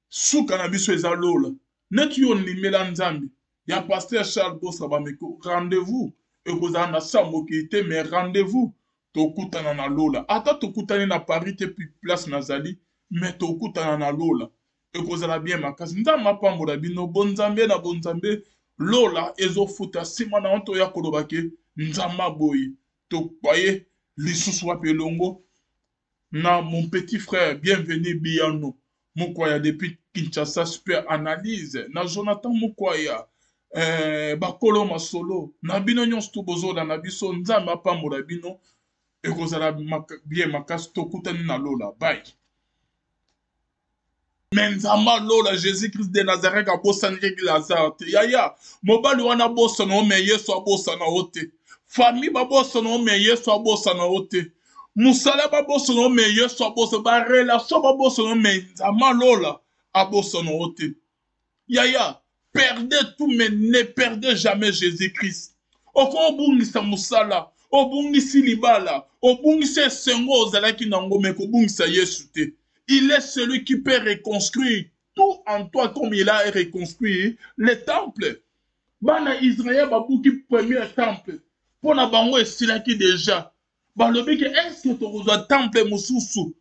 suka na biso eza lola net yo limela nzambi ya pasteur Charles Bostra bameko rendez-vous ekozala na samoki te mais rendez-vous tokutana na lola ata tokutani na Paris te puis place nazali mais tokutana na lola ekozala bien makasi nzambe apambola bino bonzambe na bonzambe lola ezofuta sima na onto ya kolobake nzamba boye tokwaye lisusu wapi elongo na mon petit frère bienvenue Biano Mukwaya depuis Kinshasa super analyse na Jonathan Mukwaya bakolo masolo na bino nyonso to bozola na biso nzambe apambola bino ekozala bien makasi tokutani na lola bye. Menzama lola Jésus-Christ de Nazareth a bosana ki Lazare te yaya mobali wana bosana o me Yesu abosana ote famille ba bosana o me Yesu abosana ote musala ba bosana o me Yesu abosana ba relation ba bosana o me nzama lola abosana ote yaya perdez tout mais ne perdez jamais Jésus-Christ oko obungisa musala obungisi libala obungisa sengo ozalaki nango me kobungisa Yesu te. Il est celui qui peut reconstruire tout en toi comme il a reconstruit le temple. Bana Israël babouki premier temple. Pour na bango esilaki déjà. Balobi que est-ce que tu reçois temple mususu?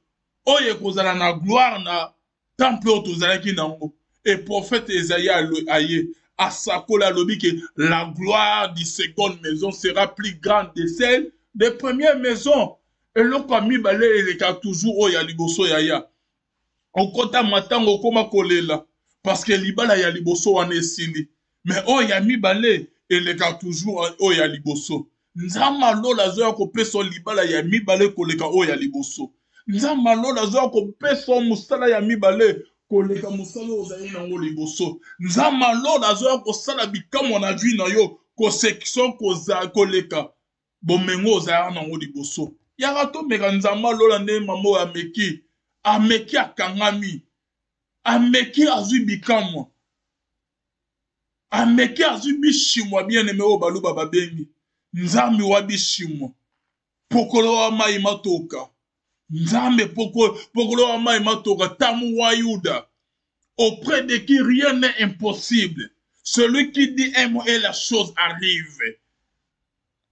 Oye kozala na gloire na temple otozalaki nango. Et prophète Esaïe aye asakola lobi que la gloire du seconde maison sera plus grande de celle de première maison. Et l'autre ami balé il est toujours oya liboso yaya. Okota matango koma kolela parce que libala ya liboso wana esili mais oya mibale eleka toujours oya liboso nzama lola zoya kopesa libala ya mibale koleka oya liboso nzama lola zoya kopesa musala ya mibale koleka musala ozali nango liboso nzama lola zoya kosala bikamo na vie na yo kosection koza koleka bomengo ozali nango liboso yaka tomeka nzama lola nde mamo ya meki ameki akangami ameki azwi bikamwa ameki azwi bishimwa bien aimé o baluba babengi nzambe wa bishimwa pokolo wa mai matoka nzambe pokolo wa mai matoka tamu wa Yuda auprès de qui rien n'est impossible celui qui dit un mot et la chose arrive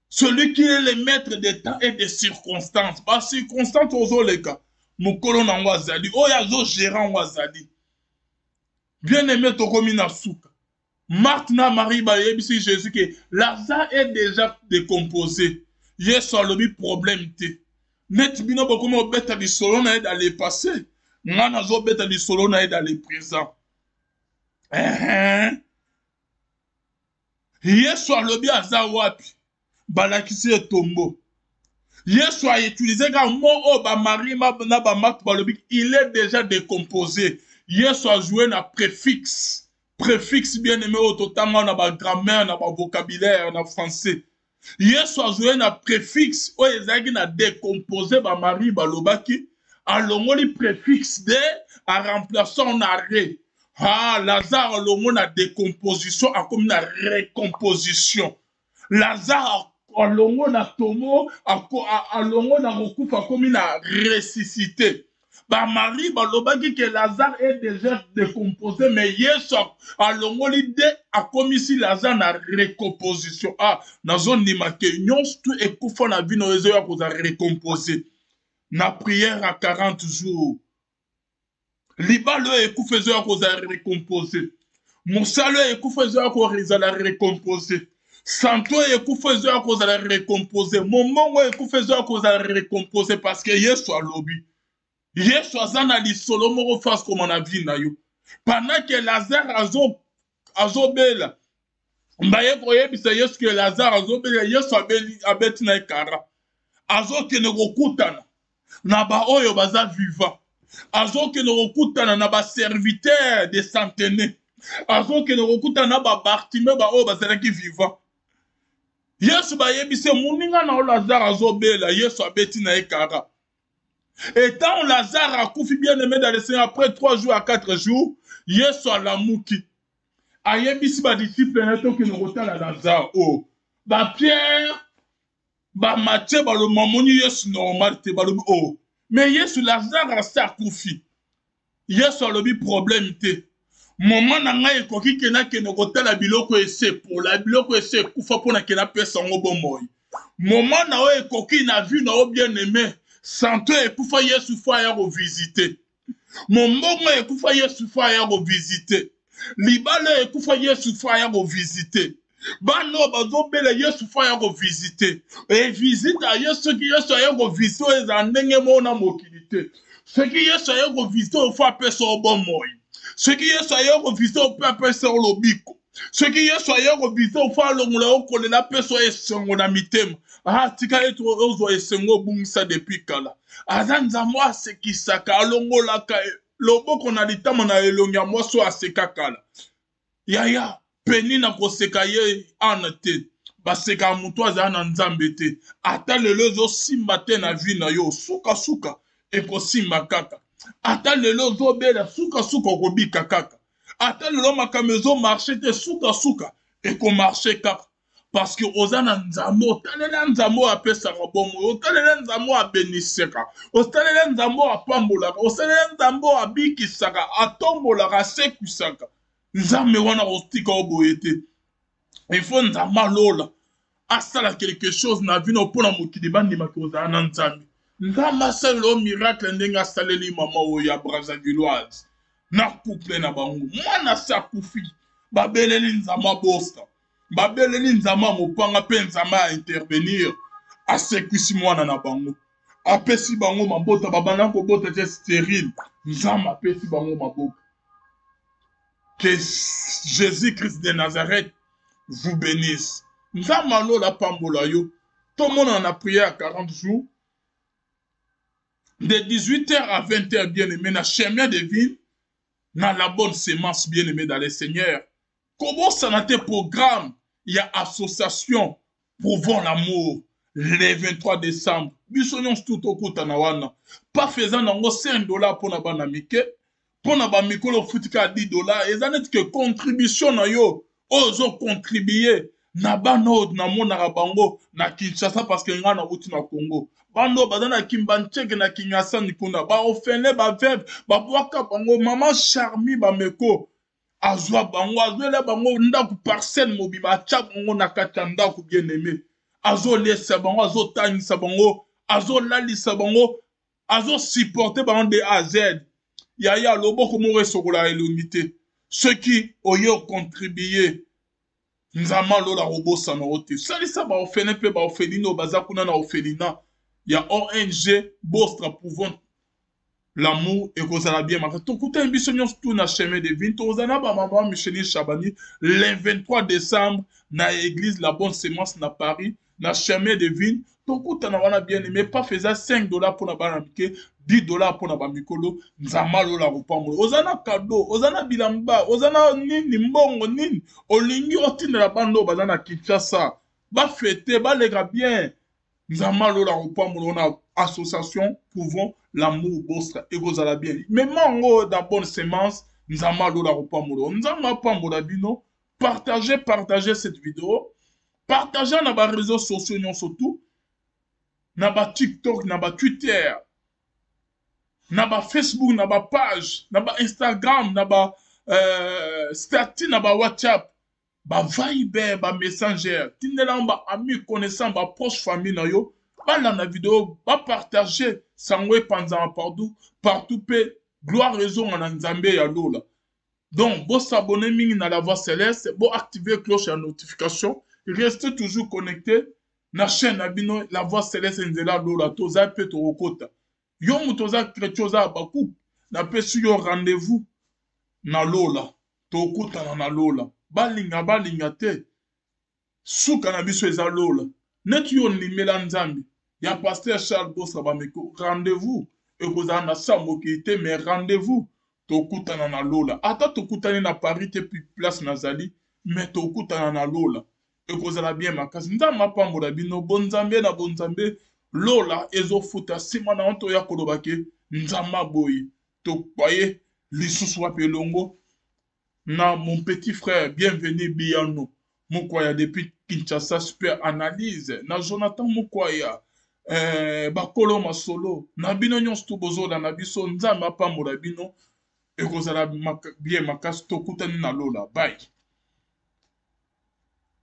celui qui est le maître des temps et des circonstances par circonstances ozoleka mukolo na wazali oya zo gérant wazali bien aimé tokomi na suka Marthe na Marie ba yebisi Jésus que Lazare est déjà décomposé Yesu alobi problème te net bino bokomi obeta lisolo na ye dans le passé ngana zo beta lisolo na ye dans le présent Yesu alobi aza wapi balakisi etombo Yesu a utilisé comme mot Marie na ba Marthe balobi il est déjà décomposé. Yesu a joué na préfixe. Préfixe bien aimé au totanga na ba grammaire na ba vocabulaire na français. Yesu a joué na préfixe o ezaki na décomposé ba Marie balobaki alongoli préfixe de a remplacer en arrêt. Ah Lazare longo na décomposition a comme na recomposition. Lazare alongo na tomo alongo na kokufa komi na ressuscité ba Marie balobaki que Lazare est déjà décomposé mais Yesu alongo l'idée a commis si Lazare na recomposition nazo ndima ke nyonso tu ekufa na bino ezo ya koza recomposé na prière à 40 jours libalo ekufa ezo ya koza recomposé musalo ekufa ezo ya koza la recomposé Santo ekufa ezo ya kozala récompensé momongo ekufa ezo ya kozala récompensé parce que Yesu alobi Yesu aza na lisolo moko face comme na vie na yo pendant que Lazare azobela mbaye koyebisa Yesu que Lazare azobela Yesu abeti na ekara azokende kokutana na ba oyo baza vivant azokende kokutana na ba serviteur de centenaire azokende kokutana na ba Bartimée ba oyo bazalaki vivant Yesu ba yebise muninga na Lazare azobela Yesu abeti na ekara. Et tant Lazare a koufi bien aimé dans le Seigneur après 3 jours à 4 jours, Yesu a lamuki. A yebisi ba disciple neto ki nokota la Lazare oh. Ba Pierre ba Matthieu ba lo mamoni Yesu normal te ba lo oh. Mais Yesu Lazare a sa koufi. Yesu a lobi problème te. Moment na ngai ekoki kena kena kotala biloko ese pour la biloko ese kufa pona kena pesa ngo bomoy moment na o ekoki na vu na o bien aimé santo ekufa Yesu fa ya ko visiter mon mbongo ekufa Yesu fa ya ko visiter libala ekufa yesu fa ya kovisite bano bazobela yesu fa ya kovisite visite ya yesu soki yesu aya kovisite oyo eza ndenge mona mokili te soki yesu aya kovisite ofo apesa obomoi soki yesu aya kovisite ope apesa olobiko soki yesu aya kovisite ofo alongola okolela apesa esengo na mitema tika ete ozwa esengo obungisa depuis kala aza nzambe asekisaka alongolaka loboko na litama na elongi ya mwasi aseka kala yaya peni na koseka ye ana te baseka mutu aza na nzambe te ata lelo ezosimba te na vi na yo sukasuka ekosimba kaka ata lelo ozobela sukasuka okobika kaka ata lelo makambo ezomarshe te sukasuka ekomarshe kaka parce que ozana nzambe otalela nzambe apesaka bomo otalela nzambe abeniseka otalela nzambe apambolaka otalela nzambe abikisaka atombolaka asekwisaka nzambe wana kotika oboye te il faut nzambe alola asala quelque chose na vino mpona mokili bandimaki ozala na nzambe nzambe asalela o miracle ndenge asaleli mama oyo ya brazzavilleoise na couple na bango mwana se akufi babeleli nzambe abosta babeleli nzama mopanga mpe nzama ya intervenir asekwisi mwana na bango apesi bango mabota babanda kobota te stérile nzama apesi bango mabota que Jésus-Christ de Nazareth vous bénisse nzama alola pambola yo tomona na prière à 40 jours de 18h à 20h bien-aimé na chemin de vie na la bonne sémence bien-aimé dans le Seigneur commence à notre programme. Il y a association Prouvons l'amour le 23 décembre. Bisognon tout au coup tanawana. Pas faisant nango $5 pour na banamike. Pour na bamikolo futika $10. Et ça n'est que contribution na yo. Ozo contribuer. Na bano na mona rabango na Kinshasa parce que nga na uti na Congo. Bando badana kimbancheke na Kinyasa nikuna. Ba ofene ba veuve. Ba boaka bango maman Charmi ba meko. Azwa bango azwela bango ndaku parcelle mobima acha bango na kati ndaku bien aimé azo lesa bango azo tangisa bango azo lalisa bango azo supporter bango de A à Z yaya loboko mo resokola elongité ceux qui oyo contribuer nzama lola robosa na ote salisa ba ofene pe ba ofelino bazakuna na ofelina ya ONG Bostra Pouvons l'amour et kozala bien maka tokuta biso nyonso tout na chemin de vie tozana ba maman Micheline Chabani le 23 décembre na église La Bonne Sémence na Paris na chemin de vie tokuta na wana bien aimé pas faisant $5 pour na bana mike $10 pour na ba mikolo nzama lola kopambo ozana cadeau ozana bilamba ozana nini mbongo nini olingi otindela bando bazana Kinshasa ba fêter ba lega bien nzama lola kopambo na association Pouvons l'amour bostra ekozala bien même ngo dans bonne sémence nzama lola kopambo nzama pambola bino partagez cette vidéo partagez na ba réseaux sociaux nyonso tout na ba TikTok na ba Twitter na ba Facebook na ba page na ba Instagram na ba statut na ba WhatsApp ba Viber ba Messenger tindela ba ami connaissant ba proche famille na yo bala na vidéo ba partager sangwe panza partout pe gloire raison en nzambe ya lola donc bo s'abonner mingi na la voix céleste bo activer cloche à notification restez toujours connecté na chaîne na bino la voix céleste nzela lola toza pe to okota yo mutoza krechoza baku na pesi yo rendez-vous na lola to okota na lola balinga te suka na biso eza lola net yo limela nzambi ya pasteur Charles Bostra bameko rendez-vous ekozala na samoki te mais rendez-vous tokutana na lola ata tokutani na Paris te puis place nazali mais tokutana na lola ekozala bien makasi nzambe apambola bino bonzambe na bonzambe lola ezofuta nsima na onto ya koloba ke nzambe boyi tokwaye lisusu wape elongo na mon petit frère bienvenue Biano Mukwaya depuis Kinshasa super analyse na Jonathan Mukwaya bakolo masolo na bino nyonso tu bozola na biso nzambe apambola bino ekozala bien makasi tokutani na lola bye